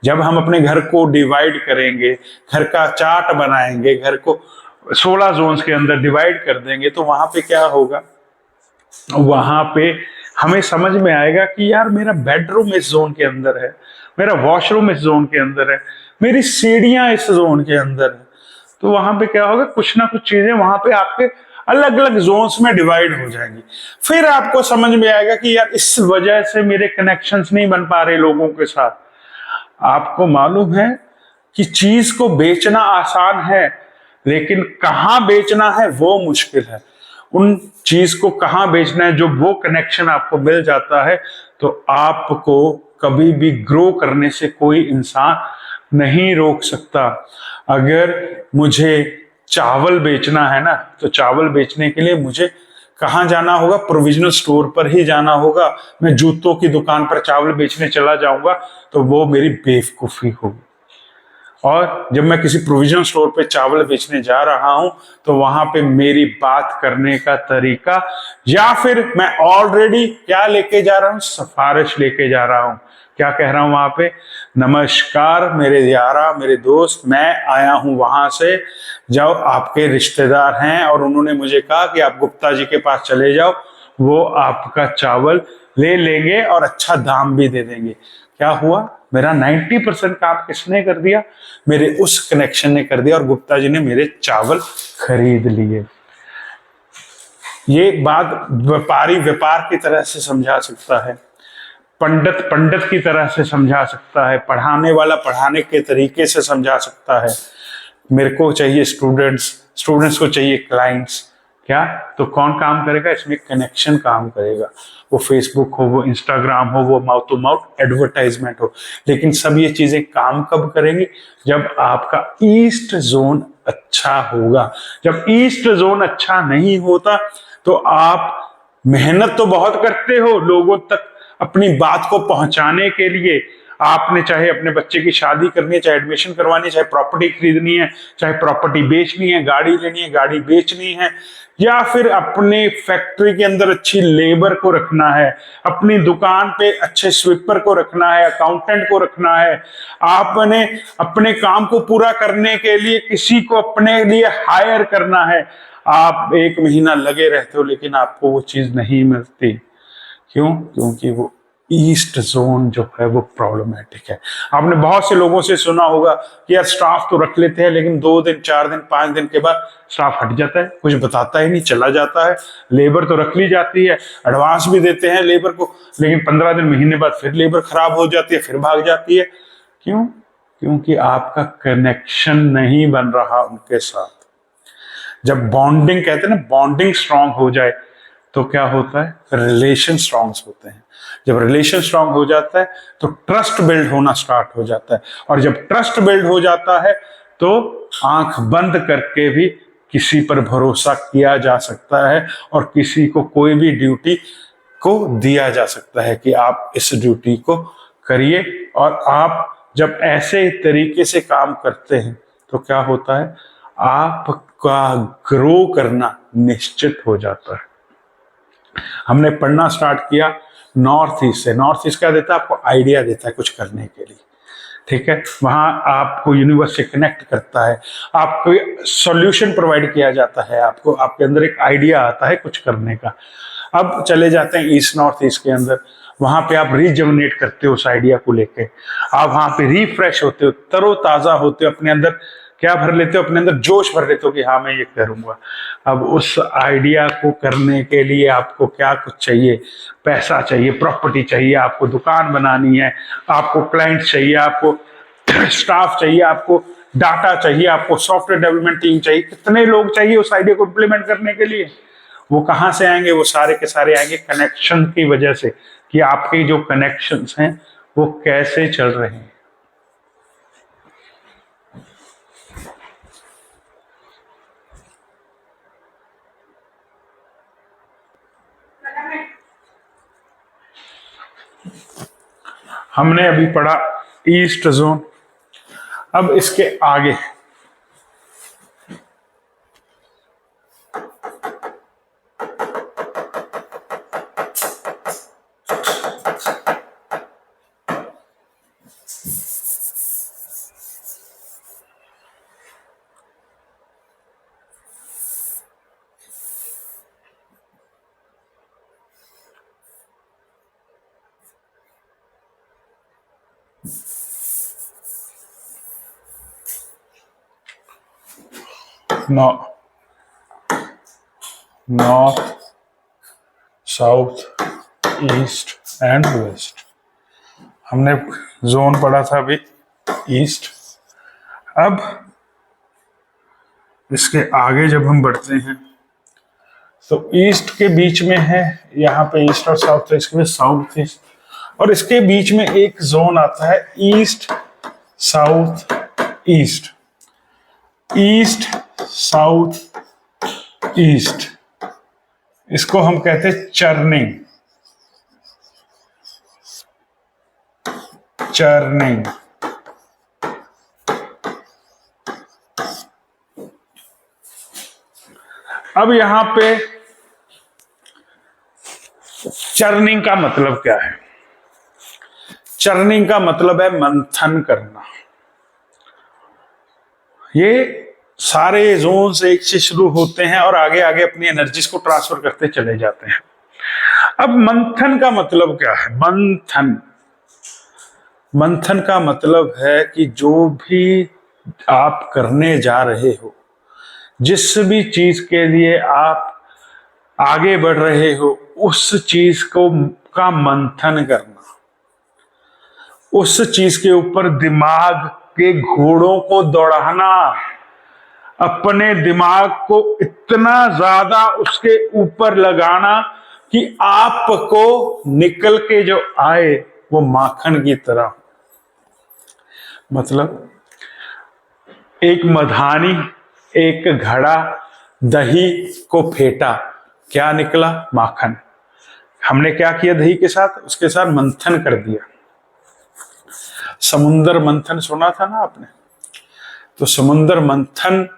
जब हम अपने घर को डिवाइड करेंगे, घर का चार्ट बनाएंगे, घर को 16 जोन्स के अंदर डिवाइड कर देंगे, तो वहां पे क्या होगा, वहां पे हमें समझ में आएगा कि यार मेरा बेडरूम इस जोन के अंदर है, मेरा वॉशरूम इस जोन के अंदर है, मेरी सीढ़ियां इस जोन के अंदर है। तो वहां पे क्या होगा, कुछ ना कुछ चीजें वहां पे आपके अलग अलग जोन्स में डिवाइड हो जाएंगी। फिर आपको समझ में आएगा कि यार इस वजह से मेरे कनेक्शंस नहीं बन पा रहे लोगों के साथ। आपको मालूम है कि चीज को बेचना आसान है, लेकिन कहां बेचना है वो मुश्किल है। उन चीज को कहां बेचना है, जो वो कनेक्शन आपको मिल जाता है, तो आपको कभी भी ग्रो करने से कोई इंसान नहीं रोक सकता। अगर मुझे चावल बेचना है ना, तो चावल बेचने के लिए मुझे कहां जाना होगा, प्रोविजनल स्टोर पर ही जाना होगा। मैं जूतों की दुकान पर चावल बेचने चला जाऊंगा तो वो मेरी बेवकूफी होगी। और जब मैं किसी प्रोविजनल स्टोर पे चावल बेचने जा रहा हूं, तो वहां पे मेरी बात करने का तरीका, या फिर मैं ऑलरेडी क्या लेके जा रहा हूं, सिफारिश लेके जा रहा हूं। क्या कह रहा हूं वहां पे, नमस्कार मेरे यारा, मेरे दोस्त, मैं आया हूं वहां से, जो आपके रिश्तेदार हैं और उन्होंने मुझे कहा कि आप गुप्ता जी के पास चले जाओ, वो आपका चावल ले लेंगे और अच्छा दाम भी दे देंगे। क्या हुआ, मेरा 90% काम किसने कर दिया, मेरे उस कनेक्शन ने कर दिया, और गुप्ता जी ने मेरे चावल खरीद लिए। ये बात व्यापारी व्यापार की तरह से समझा सकता है, पंडित पंडित की तरह से समझा सकता है, पढ़ाने वाला पढ़ाने के तरीके से समझा सकता है। मेरे को चाहिए स्टूडेंट्स, स्टूडेंट्स को चाहिए क्लाइंट्स। क्या, तो कौन काम करेगा इसमें, कनेक्शन काम करेगा। वो फेसबुक हो, वो इंस्टाग्राम हो, वो माउथ टू माउथ एडवर्टाइजमेंट हो। लेकिन सब ये चीजें काम कब करेंगी, जब आपका ईस्ट जोन अच्छा होगा। जब ईस्ट जोन अच्छा नहीं होता तो आप मेहनत तो बहुत करते हो लोगों तक अपनी बात को पहुंचाने के लिए। आपने चाहे अपने बच्चे की शादी करनी है, चाहे एडमिशन करवानी है, चाहे प्रॉपर्टी खरीदनी है, चाहे प्रॉपर्टी बेचनी है, गाड़ी लेनी है, गाड़ी बेचनी है, या फिर अपने फैक्ट्री के अंदर अच्छी लेबर को रखना है, अपनी दुकान पे अच्छे स्वीपर को रखना है, अकाउंटेंट को रखना है। आपने अपने काम को पूरा करने के लिए किसी को अपने लिए हायर करना है। आप 1 महीना लगे रहते हो, लेकिन आपको वो चीज नहीं मिलती। क्यों? क्योंकि वो ईस्ट जोन जो है वो प्रॉब्लमेटिक है। आपने बहुत से लोगों से सुना होगा कि यार स्टाफ तो रख लेते हैं, लेकिन 2 दिन 4 दिन 5 दिन के बाद स्टाफ हट जाता है, कुछ बताता ही नहीं, चला जाता है। लेबर तो रख ली जाती है, एडवांस भी देते हैं लेबर को, लेकिन 15 दिन महीने बाद फिर लेबर खराब हो जाती है, फिर भाग जाती है। क्यों? क्योंकि आपका कनेक्शन नहीं बन रहा उनके साथ। जब बॉन्डिंग कहते हैं ना, बॉन्डिंग स्ट्रांग हो जाए तो क्या होता है, रिलेशन स्ट्रांग होते हैं। जब रिलेशन स्ट्रांग हो जाता है तो ट्रस्ट बिल्ड होना स्टार्ट हो जाता है, और जब ट्रस्ट बिल्ड हो जाता है तो आंख बंद करके भी किसी पर भरोसा किया जा सकता है, और किसी को कोई भी ड्यूटी को दिया जा सकता है कि आप इस ड्यूटी को करिए। और आप जब ऐसे तरीके से काम करते हैं तो क्या होता है, आपका ग्रो करना निश्चित हो जाता है। हमने पढ़ना स्टार्ट किया नॉर्थ ईस्ट से। नॉर्थ ईस्ट क्या देता है, आपको आइडिया देता है कुछ करने के लिए, ठीक है। वहां आपको यूनिवर्स से कनेक्ट करता है, आपको सॉल्यूशन प्रोवाइड किया जाता है, आपको आपके अंदर एक आइडिया आता है कुछ करने का। अब चले जाते हैं ईस्ट नॉर्थ ईस्ट के अंदर, वहां पे आप रिजर्मिनेट करते हो उस आइडिया को लेके, आप वहां पे रिफ्रेश होते हो, तरोताजा होते हो, अपने अंदर क्या भर लेते हो, अपने अंदर जोश भर लेते हो कि हाँ मैं ये करूंगा। अब उस आइडिया को करने के लिए आपको क्या कुछ चाहिए, पैसा चाहिए, प्रॉपर्टी चाहिए, आपको दुकान बनानी है, आपको क्लाइंट चाहिए, आपको स्टाफ चाहिए, आपको डाटा चाहिए, आपको सॉफ्टवेयर डेवलपमेंट टीम चाहिए। कितने लोग चाहिए उस आइडिया को इम्प्लीमेंट करने के लिए, वो कहाँ से आएंगे? वो सारे के सारे आएंगे कनेक्शन की वजह से, कि आपके जो कनेक्शंस हैं वो कैसे चल रहे हैं। हमने अभी पढ़ा ईस्ट जोन। अब इसके आगे north, south, east and west. हमने जोन पढ़ा था अभी ईस्ट। अब इसके आगे जब हम बढ़ते हैं तो ईस्ट के बीच में है, यहाँ पे ईस्ट और साउथ है, इसके साउथ ईस्ट, और इसके बीच में एक जोन आता है east south east, east south east. इसको हम कहते हैं चर्निंग, चर्निंग। अब यहां पे चर्निंग का मतलब क्या है? चर्निंग का मतलब है मंथन करना। ये सारे जोन्स एक से शुरू होते हैं और आगे आगे अपनी एनर्जीज को ट्रांसफर करते चले जाते हैं। अब मंथन का मतलब क्या है? मंथन, मंथन का मतलब है कि जो भी आप करने जा रहे हो, जिस भी चीज के लिए आप आगे बढ़ रहे हो, उस चीज को का मंथन करना, उस चीज के ऊपर दिमाग के घोड़ों को दौड़ाना, अपने दिमाग को इतना ज्यादा उसके ऊपर लगाना कि आपको निकल के जो आए वो माखन की तरह। मतलब एक मधानी, एक घड़ा दही को फेंटा, क्या निकला? माखन। हमने क्या किया दही के साथ? उसके साथ मंथन कर दिया। समुद्र मंथन सुना था ना आपने? तो समुद्र मंथन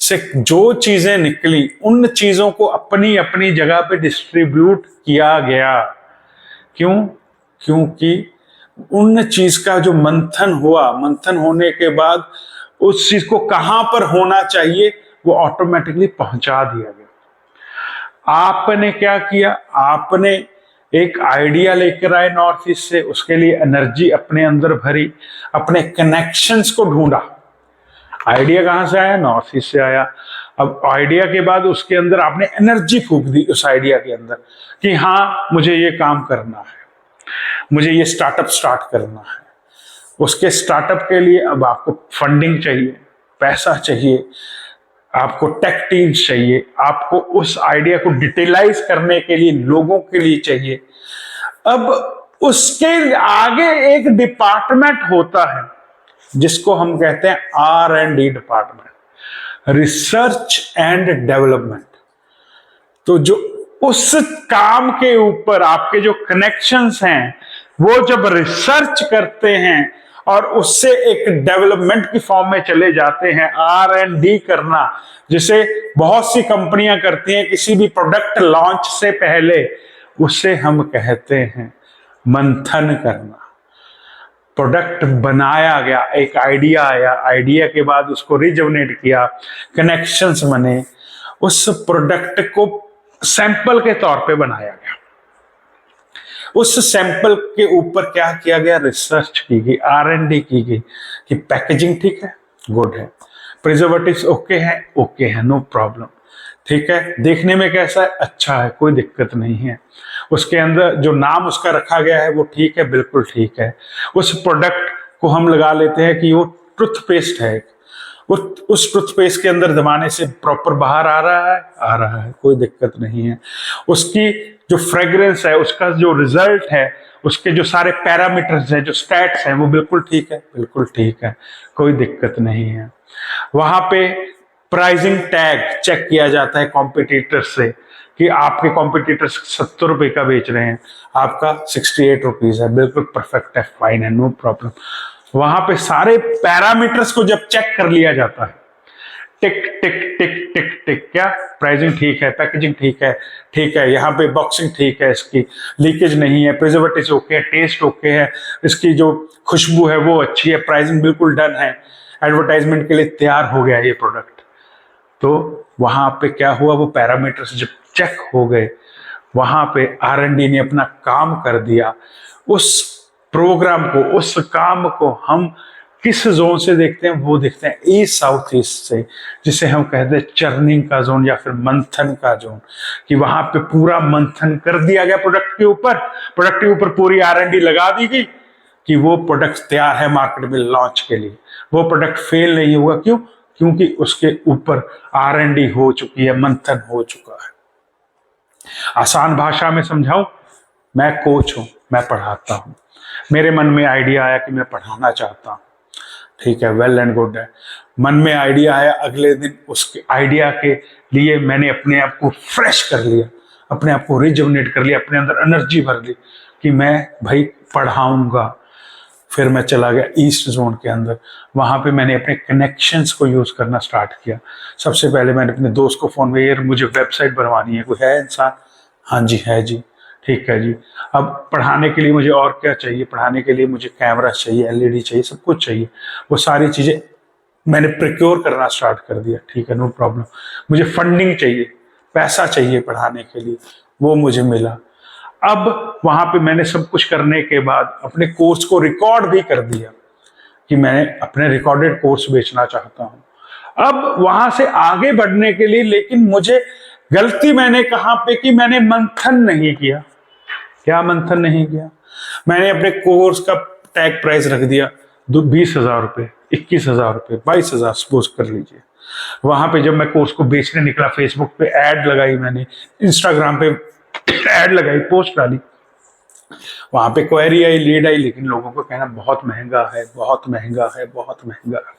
से जो चीजें निकली, उन चीजों को अपनी अपनी जगह पे डिस्ट्रीब्यूट किया गया। क्यों? क्योंकि उन चीज का जो मंथन हुआ, मंथन होने के बाद उस चीज को कहां पर होना चाहिए वो ऑटोमेटिकली पहुंचा दिया गया। आपने क्या किया? आपने एक आइडिया लेकर आए नॉर्थ ईस्ट से, उसके लिए एनर्जी अपने अंदर भरी, अपने कनेक्शंस को ढूंढा। आइडिया कहां से आया? नॉर्थ ईस्ट से आया। अब आइडिया के बाद उसके अंदर आपने एनर्जी फूंक दी उस आइडिया के अंदर कि हाँ मुझे ये काम करना है, मुझे ये स्टार्टअप स्टार्ट करना है। उसके स्टार्टअप के लिए अब आपको फंडिंग चाहिए, पैसा चाहिए, आपको टेक टीम्स चाहिए, आपको उस आइडिया को डिटेलाइज करने के लिए लोगों के लिए चाहिए। अब उसके आगे एक डिपार्टमेंट होता है जिसको हम कहते हैं R&D department, research and development. तो जो उस काम के ऊपर आपके जो कनेक्शंस हैं वो जब रिसर्च करते हैं और उससे एक डेवलपमेंट की फॉर्म में चले जाते हैं, R&D करना, जिसे बहुत सी कंपनियां करती हैं किसी भी प्रोडक्ट लॉन्च से पहले, उसे हम कहते हैं मंथन करना। प्रोडक्ट बनाया गया, एक आइडिया आया, आइडिया के बाद उसको रिजोनेट किया, कनेक्शंस बने, उस प्रोडक्ट को सैंपल के तौर पे बनाया गया। उस सैंपल के ऊपर क्या किया गया? रिसर्च की गई, R&D की गई कि पैकेजिंग ठीक है, गुड है, प्रिजर्वेटिव्स ओके है, नो प्रॉब्लम, ठीक है, देखने में कैसा है? अच्छा है, कोई दिक्कत नहीं है, उसके अंदर जो नाम उसका रखा गया है वो ठीक है, बिल्कुल ठीक है। उस प्रोडक्ट को हम लगा लेते हैं कि वो टूथपेस्ट है, उस टूथपेस्ट के अंदर दबाने से प्रॉपर बाहर आ रहा है, कोई दिक्कत नहीं है। उसकी जो फ्रेग्रेंस है, उसका जो रिजल्ट है, उसके जो सारे पैरामीटर्स हैं, जो स्टैट्स हैं, वो बिल्कुल ठीक है, बिल्कुल ठीक है, कोई दिक्कत नहीं है। वहां पे प्राइसिंग टैग चेक किया जाता है कॉम्पिटिटर से कि आपके कॉम्पिटिटर 70 रुपए का बेच रहे हैं, आपका 68 रुपीज है, बिल्कुल परफेक्ट है, फाइन है, नो प्रॉब्लम। वहां पे सारे पैरामीटर्स को जब चेक कर लिया जाता है, टिक टिक टिक टिक टिक, क्या प्राइसिंग ठीक है, पैकेजिंग ठीक है, यहाँ पे बॉक्सिंग ठीक है, इसकी लीकेज नहीं है, प्रिजर्वेटिव ओके है, टेस्ट ओके है, इसकी जो खुशबू है वो अच्छी है, प्राइसिंग बिल्कुल डन है, एडवर्टाइजमेंट के लिए तैयार हो गया ये प्रोडक्ट। तो वहां पे क्या हुआ, वो पैरामीटर्स जब चेक हो गए, वहां पे R&D ने अपना काम कर दिया। उस प्रोग्राम को, उस काम को हम किस जोन से देखते हैं, वो देखते हैं ईस्ट साउथ ईस्ट से, जिसे हम कहते हैं चर्निंग का जोन या फिर मंथन का जोन, कि वहां पे पूरा मंथन कर दिया गया प्रोडक्ट के ऊपर पूरी R&D लगा दी गई कि वो प्रोडक्ट तैयार है मार्केट में लॉन्च के लिए। वो प्रोडक्ट फेल नहीं हुआ, क्यों? क्योंकि उसके ऊपर R&D हो चुकी है, मंथन हो चुका है। आसान भाषा में समझाऊं, मैं कोच हूं, मैं पढ़ाता हूं, मेरे मन में आइडिया आया कि मैं पढ़ाना चाहता हूं, ठीक है, वेल एंड गुड है। मन में आइडिया आया, अगले दिन उसके आइडिया के लिए मैंने अपने आप को फ्रेश कर लिया, अपने आप को रिजुवनेट कर लिया, अपने अंदर एनर्जी भर ली कि मैं भाई पढ़ाऊंगा। फिर मैं चला गया ईस्ट जोन के अंदर, वहां पे मैंने अपने कनेक्शंस को यूज करना स्टार्ट किया। सबसे पहले मैंने अपने दोस्त को फोन किया, यार मुझे वेबसाइट बनवानी है, कोई है इंसान? हाँ जी है जी, ठीक है जी। अब पढ़ाने के लिए मुझे और क्या चाहिए? पढ़ाने के लिए मुझे कैमरा चाहिए, LED चाहिए, सब कुछ चाहिए। वो सारी चीजें मैंने प्रिक्योर करना स्टार्ट कर दिया, ठीक है, नो प्रॉब्लम। मुझे फंडिंग चाहिए, पैसा चाहिए पढ़ाने के लिए, वो मुझे मिला। अब वहां पे मैंने सब कुछ करने के बाद अपने कोर्स को रिकॉर्ड भी कर दिया कि मैं अपने रिकॉर्डेड कोर्स बेचना चाहता हूं। अब वहां से आगे बढ़ने के लिए, लेकिन मुझे गलती मैंने कहां पे की, मैंने मंथन नहीं किया। क्या मंथन नहीं किया? मैंने अपने कोर्स का टैग प्राइस रख दिया 20,000 रुपए, 21,000 रुपए, 22,000 सपोज कर लीजिए। वहां पे जब मैं कोर्स को बेचने निकला, फेसबुक पे ऐड लगाई, मैंने इंस्टाग्राम पे ऐड लगाई, पोस्ट डाली, वहां पे क्वेरी आई, लीड आई, लेकिन लोगों को कहना बहुत महंगा है, बहुत महंगा है, बहुत महंगा है।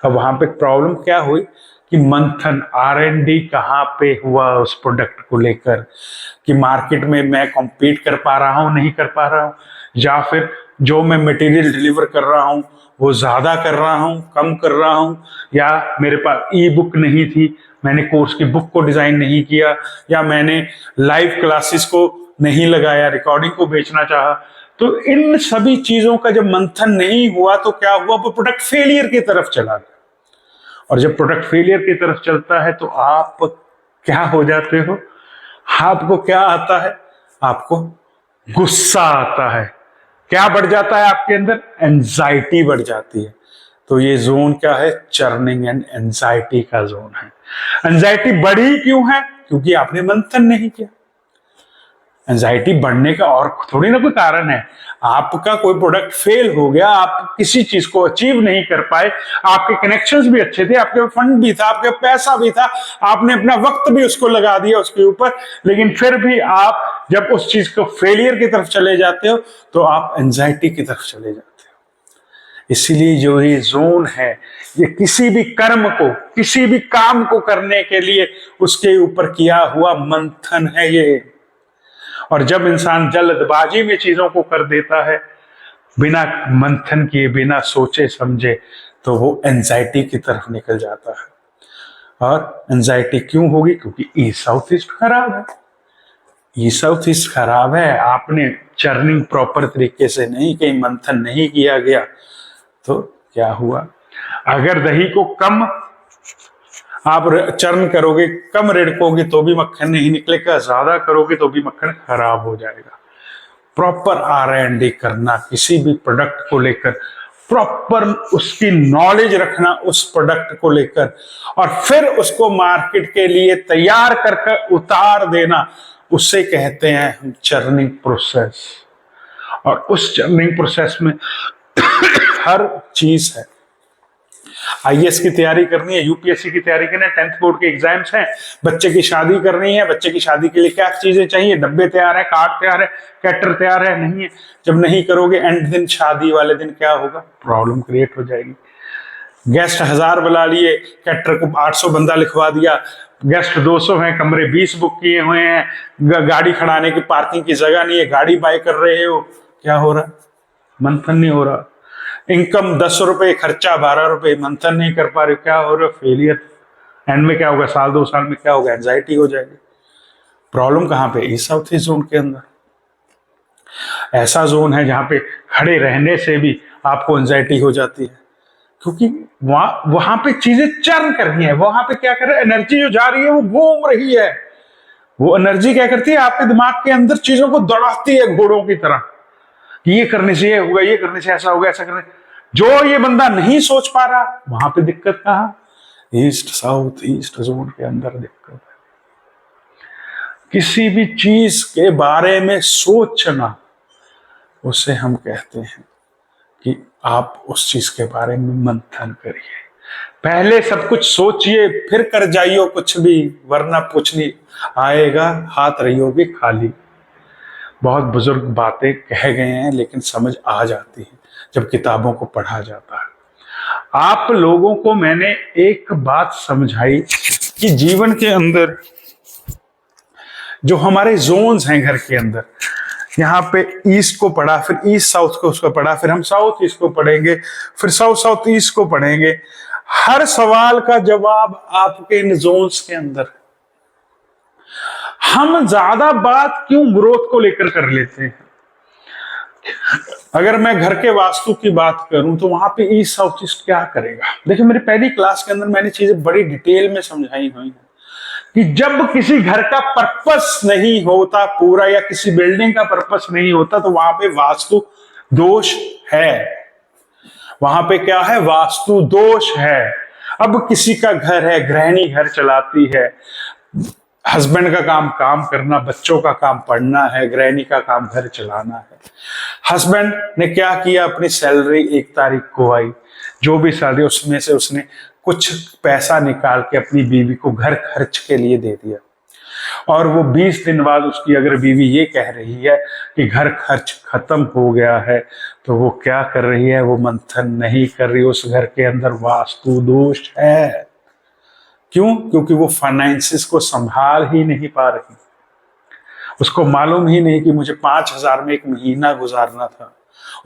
अब वहां पे प्रॉब्लम क्या हुई कि मंथन, R&D कहाँ पे हुआ उस प्रोडक्ट को लेकर, कि मार्केट में मैं कॉम्पीट कर पा रहा हूं, नहीं कर पा रहा हूं, या फिर जो मैं मटेरियल डिलीवर कर रहा हूं वो ज्यादा कर रहा हूं, कम कर रहा हूं, या मेरे पास E-बुक नहीं थी, मैंने कोर्स की बुक को डिजाइन नहीं किया, या मैंने लाइव क्लासेस को नहीं लगाया, रिकॉर्डिंग को बेचना चाहा। तो इन सभी चीजों का जब मंथन नहीं हुआ तो क्या हुआ, वो प्रोडक्ट फेलियर की तरफ चला गया। और जब प्रोडक्ट फेलियर की तरफ चलता है तो आप क्या हो जाते हो? आपको क्या आता है? आपको गुस्सा आता है। क्या बढ़ जाता है आपके अंदर? एंजाइटी बढ़ जाती है। तो ये जोन क्या है? चर्निंग एंड एंजाइटी का जोन है। एंजाइटी बढ़ी क्यों है? क्योंकि आपने मंथन नहीं किया। एंजाइटी बढ़ने का और थोड़ी ना कोई कारण है। आपका कोई प्रोडक्ट फेल हो गया, आप किसी चीज को अचीव नहीं कर पाए, आपके कनेक्शंस भी अच्छे थे, आपके फंड भी था, आपके पैसा भी था, आपने अपना वक्त भी उसको लगा दिया उसके ऊपर, लेकिन फिर भी आप जब उस चीज को फेलियर की तरफ चले जाते हो तो आप एंजाइटी की तरफ चले जाते हो। इसीलिए जो ये जोन है, ये किसी भी कर्म को, किसी भी काम को करने के लिए उसके ऊपर किया हुआ मंथन है ये। और जब इंसान जल्दबाजी में चीजों को कर देता है, बिना मंथन किए, बिना सोचे समझे, तो वो एंजाइटी की तरफ निकल जाता है। और एंजाइटी क्यों होगी? क्योंकि ईस्ट साउथ ईस्ट खराब है। ईस्ट साउथ ईस्ट खराब है, आपने चर्निंग प्रॉपर तरीके से नहीं की, मंथन नहीं किया गया, तो क्या हुआ? अगर दही को कम आप चर्न करोगे, कम रिड़कोगे तो भी मक्खन नहीं निकलेगा, ज्यादा करोगे तो भी मक्खन खराब हो जाएगा। प्रॉपर R&D करना, किसी भी प्रोडक्ट को लेकर प्रॉपर उसकी नॉलेज रखना उस प्रोडक्ट को लेकर, और फिर उसको मार्केट के लिए तैयार करके उतार देना, उससे कहते हैं हम चर्निंग प्रोसेस। और उस चर्निंग प्रोसेस में हर चीज है। आईएएस की तैयारी करनी है, यूपीएससी की तैयारी करनी है, 10th बोर्ड के एग्जाम्स हैं, बच्चे की शादी करनी है, बच्चे की शादी के लिए क्या चीजें चाहिए, डब्बे तैयार है, कार्ड तैयार है, कैटर तैयार है, नहीं है। जब नहीं करोगे एंड दिन, शादी वाले दिन क्या होगा, प्रॉब्लम क्रिएट हो जाएगी। गेस्ट 1000 बुला लिए, कैटर को 800 बंदा लिखवा दिया, गेस्ट 200 हैं, कमरे 20 बुक किए हुए हैं, गाड़ी खड़ाने की पार्किंग की जगह नहीं है, गाड़ी बाय कर रहे हो, क्या हो रहा, मंथन नहीं हो रहा। इनकम 10 रुपए, खर्चा 12 रुपए, मंथन नहीं कर पा रहे, क्या हो रहा, फेलियर। एंड में क्या होगा, साल 2 साल में क्या होगा, एंजाइटी हो जाएगी। प्रॉब्लम कहां पे, ईस्ट साउथ ईस्ट जोन के अंदर। ऐसा जोन है जहां पे खड़े रहने से भी आपको एंजाइटी हो जाती है, क्योंकि वहां पे चीजें चर्न कर रही है, वहां पे क्या कर रहे, एनर्जी जो जा रही है वो घूम रही है। वो एनर्जी क्या करती है, आपके दिमाग के अंदर चीजों को दौड़ाती है घोड़ों की तरह, कि ये करने से ये होगा, ये करने से ऐसा होगा, ऐसा करने। जो ये बंदा नहीं सोच पा रहा, वहां पे दिक्कत कहां, ईस्ट साउथ ईस्ट जोन के अंदर दिक्कत है। किसी भी चीज के बारे में सोचना, उसे हम कहते हैं कि आप उस चीज के बारे में मंथन करिए। पहले सब कुछ सोचिए, फिर कर जाइयो कुछ भी, वरना कुछ नहीं आएगा, हाथ रहियोगे खाली। बहुत बुजुर्ग बातें कह गए हैं, लेकिन समझ आ जाती है जब किताबों को पढ़ा जाता है। आप लोगों को मैंने एक बात समझाई कि जीवन के अंदर जो हमारे जोन्स हैं घर के अंदर, यहाँ पे ईस्ट को पढ़ा, फिर ईस्ट साउथ को उसको पढ़ा, फिर हम साउथ ईस्ट को पढ़ेंगे, फिर साउथ साउथ ईस्ट को पढ़ेंगे। हर सवाल का जवाब आपके इन जोन्स के अंदर। हम ज्यादा बात क्यों ग्रोथ को लेकर कर लेते हैं। अगर मैं घर के वास्तु की बात करूं तो वहां पे ईस्ट साउथ ईस्ट क्या करेगा। देखिए, मेरी पहली क्लास के अंदर मैंने चीजें बड़ी डिटेल में समझाई हुई हैं कि जब किसी घर का पर्पस नहीं होता पूरा, या किसी बिल्डिंग का पर्पस नहीं होता, तो वहां पे वास्तु दोष है। वहां पे क्या है, वास्तु दोष है। अब किसी का घर है, गृहिणी घर चलाती है, हस्बैंड का काम करना, बच्चों का काम पढ़ना है, गृहिणी का काम घर चलाना है। हस्बैंड ने क्या किया, अपनी सैलरी 1 तारीख को आई, जो भी सैलरी उसमें से उसने कुछ पैसा निकाल के अपनी बीवी को घर खर्च के लिए दे दिया। और वो 20 दिन बाद उसकी अगर बीवी ये कह रही है कि घर खर्च खत्म हो गया है, तो वो क्या कर रही है, वो मंथन नहीं कर रही, उस घर के अंदर वास्तु दोष है। क्यों? क्योंकि वो फाइनेंसिस को संभाल ही नहीं पा रही। उसको मालूम ही नहीं कि मुझे 5000 में एक महीना गुजारना था।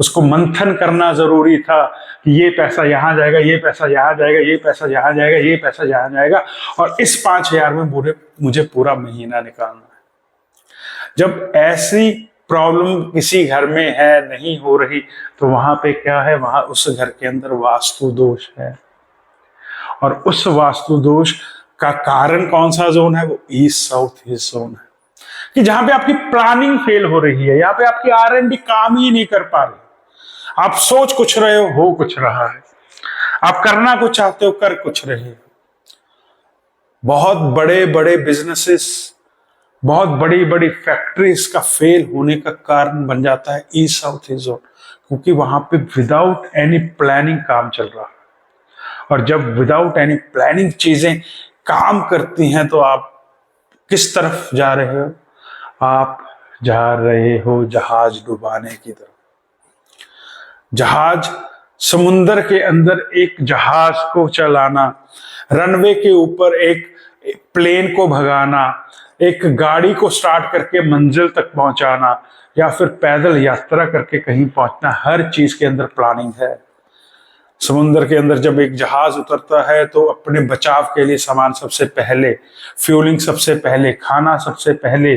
उसको मंथन करना जरूरी था कि ये पैसा यहां जाएगा, ये पैसा यहां जाएगा, ये पैसा यहां जाएगा, ये पैसा यहां जाएगा, और इस 5000 में मुझे पूरा महीना निकालना है। जब ऐसी प्रॉब्लम किसी घर में है, नहीं हो रही, तो वहां पे क्या है, वहां उस घर के अंदर वास्तु दोष है। और उस वास्तु दोष का कारण कौन सा जोन है, वो ईस्ट साउथ ईस्ट जोन है, कि जहां पे आपकी प्लानिंग फेल हो रही है, यहाँ पे आपकी R&D काम ही नहीं कर पा रही। आप सोच कुछ रहे हो कुछ रहा है, आप करना कुछ चाहते हो, कर कुछ रहे हो। बहुत बड़े बड़े बिजनेसेस, बहुत बड़ी बड़ी फैक्ट्रीज का फेल होने का कारण बन जाता है ईस्ट साउथ ईस्ट जोन, क्योंकि वहां पे विदाउट एनी प्लानिंग काम चल रहा है। और जब विदाउट एनी प्लानिंग चीजें काम करती हैं, तो आप किस तरफ जा रहे हो, आप जा रहे हो जहाज डुबाने की तरफ। जहाज, समुंदर के अंदर एक जहाज को चलाना, रनवे के ऊपर एक प्लेन को भगाना, एक गाड़ी को स्टार्ट करके मंजिल तक पहुंचाना, या फिर पैदल यात्रा करके कहीं पहुंचना, हर चीज के अंदर प्लानिंग है। समुद्र के अंदर जब एक जहाज उतरता है, तो अपने बचाव के लिए सामान सबसे पहले, फ्यूलिंग सबसे पहले, खाना सबसे पहले,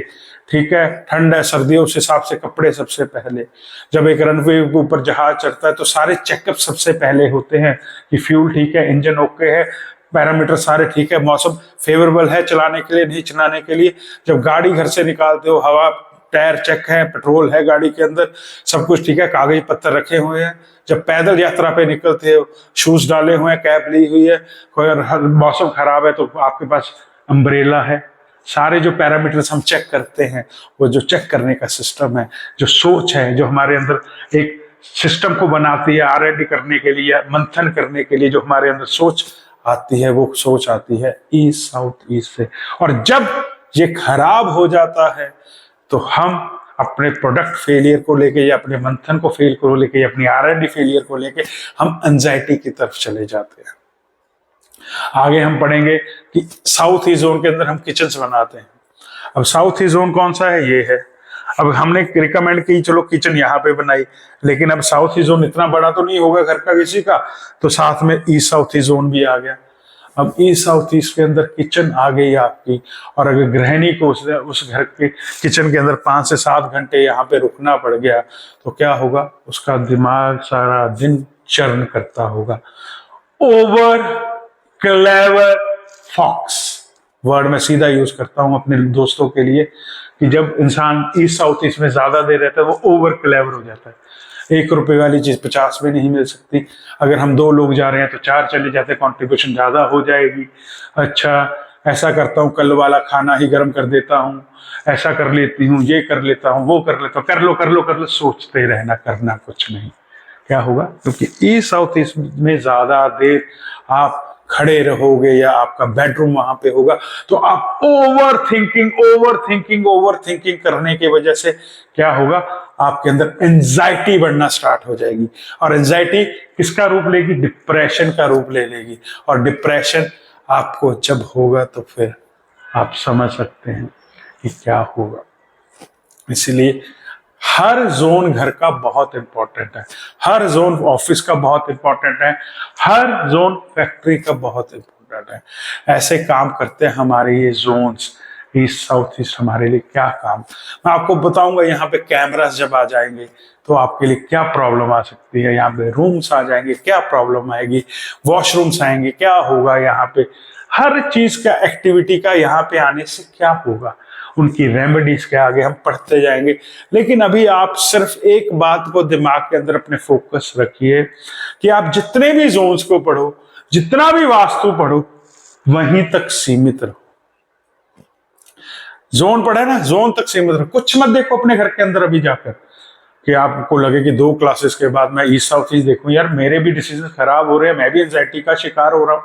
ठीक है, ठंड है सर्दी है उस हिसाब से कपड़े सबसे पहले। जब एक रनवे के ऊपर जहाज चढ़ता है, तो सारे चेकअप सबसे पहले होते हैं कि फ्यूल ठीक है, इंजन ओके है, पैरामीटर सारे ठीक है, मौसम फेवरेबल है चलाने के लिए, नहीं चलाने के लिए। जब गाड़ी घर से निकालते हो, हवा, टायर चेक है, पेट्रोल है गाड़ी के अंदर, सब कुछ ठीक है, कागज पत्तर रखे हुए हैं। जब पैदल यात्रा पे निकलते हो, शूज डाले हुए हैं, कैप ली हुई है, कोई मौसम खराब है तो आपके पास अम्ब्रेला है। सारे जो पैरामीटर्स हम चेक करते हैं, वो जो चेक करने का सिस्टम है, जो सोच है, जो हमारे अंदर एक सिस्टम को बनाती है R&D करने के लिए, मंथन करने के लिए, जो हमारे अंदर सोच आती है वो सोच आती है ईस्ट साउथ ईस्ट से। और जब ये खराब हो जाता है तो हम अपने प्रोडक्ट फेलियर को लेके या अपने मंथन को फेल को लेके या अपनी R&D फेलियर को लेके हम एंजाइटी की तरफ चले जाते हैं। आगे हम पढ़ेंगे कि साउथ ईस्ट जोन के अंदर हम किचन्स बनाते हैं। अब साउथ ईस्ट जोन कौन सा है, ये है। अब हमने रिकमेंड की चलो किचन यहाँ पे बनाई, लेकिन अब साउथ ईस्ट जोन इतना बड़ा तो नहीं होगा घर का किसी का, तो साथ में ईस्ट साउथ ईस्ट जोन भी आ गया। अब ईस्ट साउथ ईस्ट के अंदर किचन आ गई आपकी, और अगर गृहिणी को उस घर के किचन के अंदर 5 से 7 घंटे यहाँ पे रुकना पड़ गया तो क्या होगा, उसका दिमाग सारा दिन चर्न करता होगा। ओवर क्लेवर फॉक्स वर्ड मैं सीधा यूज करता हूं अपने दोस्तों के लिए कि जब इंसान ईस्ट साउथ ईस्ट में ज्यादा देर रहता है वो ओवर क्लेवर हो जाता है। 1 रुपए वाली चीज 50 में नहीं मिल सकती। अगर हम 2 लोग जा रहे हैं तो 4 चले जाते, कंट्रीब्यूशन ज्यादा हो जाएगी। अच्छा ऐसा करता हूँ, कल वाला खाना ही गर्म कर देता हूँ, ऐसा कर लेती हूँ, ये कर लेता हूँ, वो कर लेता हूँ, कर लो, सोचते रहना, करना कुछ नहीं। क्या होगा, क्योंकि ईस्ट साउथ ईस्ट में ज्यादा देर आप खड़े रहोगे या आपका बेडरूम वहां पे होगा तो आप ओवर थिंकिंग करने की वजह से क्या होगा, आपके अंदर एंजाइटी बढ़ना स्टार्ट हो जाएगी। और एंजाइटी किसका रूप लेगी, डिप्रेशन का रूप ले लेगी। और डिप्रेशन आपको जब होगा तो फिर आप समझ सकते हैं कि क्या होगा। इसलिए हर जोन घर का बहुत इंपॉर्टेंट है, हर जोन ऑफिस का बहुत इंपॉर्टेंट है, हर जोन फैक्ट्री का बहुत इंपॉर्टेंट है। ऐसे काम करते हैं हमारे ये जोन्स ईस्ट साउथ ईस्ट हमारे लिए क्या काम। मैं आपको बताऊंगा यहाँ पे कैमरास जब आ जाएंगे तो आपके लिए क्या प्रॉब्लम आ सकती है, यहाँ पे रूम्स आ जाएंगे क्या प्रॉब्लम आएगी, वॉशरूम्स आएंगे क्या होगा, यहाँ पे हर चीज का एक्टिविटी का यहाँ पे आने से क्या होगा, उनकी रेमेडीज के आगे हम पढ़ते जाएंगे। लेकिन अभी आप सिर्फ एक बात को दिमाग के अंदर अपने फोकस रखिए कि आप जितने भी जोन्स को पढ़ो, जितना भी वास्तु पढ़ो, वहीं तक सीमित रहो। जोन पढ़े ना, जोन तक सीमित रहो। कुछ मत देखो अपने घर के अंदर अभी जाकर कि आपको लगे कि 2 क्लासेस के बाद मैं ईस्ट साउथ ईस्ट देखूं, यार मेरे भी डिसीजन खराब हो रहे हैं, मैं भी एंजाइटी का शिकार हो रहा हूं।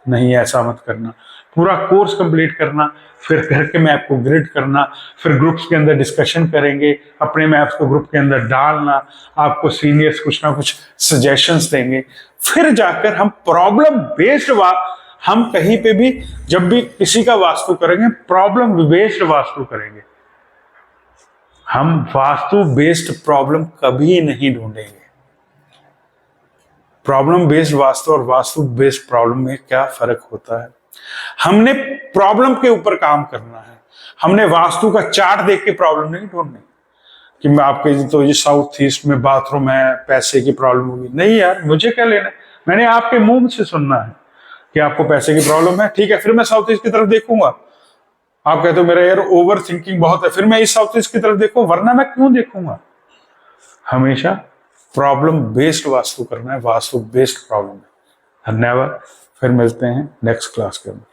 नहीं, ऐसा मत करना। पूरा कोर्स कंप्लीट करना, फिर घर के मैप को ग्रिड करना, फिर ग्रुप्स के अंदर डिस्कशन करेंगे, अपने मैप्स को ग्रुप के अंदर डालना, आपको सीनियर्स कुछ ना कुछ सजेशंस देंगे, फिर जाकर हम प्रॉब्लम बेस्ड हम कहीं पे भी जब भी किसी का वास्तु करेंगे प्रॉब्लम बेस्ड वास्तु करेंगे। हम वास्तु बेस्ड प्रॉब्लम कभी नहीं ढूंढेंगे। प्रॉब्लम बेस्ड वास्तु और वास्तु बेस्ड प्रॉब्लम में क्या फर्क होता है, हमने प्रॉब्लम के ऊपर काम करना है। हमने वास्तु का चार्ट देख के प्रॉब्लम नहीं ढूंढनी कि मैं आपके तो ये साउथ ईस्ट में बाथरूम है, पैसे की प्रॉब्लम होगी। नहीं यार, मुझे क्या लेना है, मैंने आपके मुंह से सुनना है कि आपको पैसे की प्रॉब्लम है, ठीक है, फिर मैं साउथ ईस्ट की तरफ देखूंगा। आप कहते हो मेरा यार ओवर थिंकिंग बहुत है, फिर मैं इस साउथ ईस्ट की तरफ देखूं, वरना मैं क्यों देखूंगा। हमेशा प्रॉब्लम बेस्ड वास्तु करना है, वास्तु बेस्ड प्रॉब्लम है। धन्यवाद, फिर मिलते हैं नेक्स्ट क्लास के अंदर।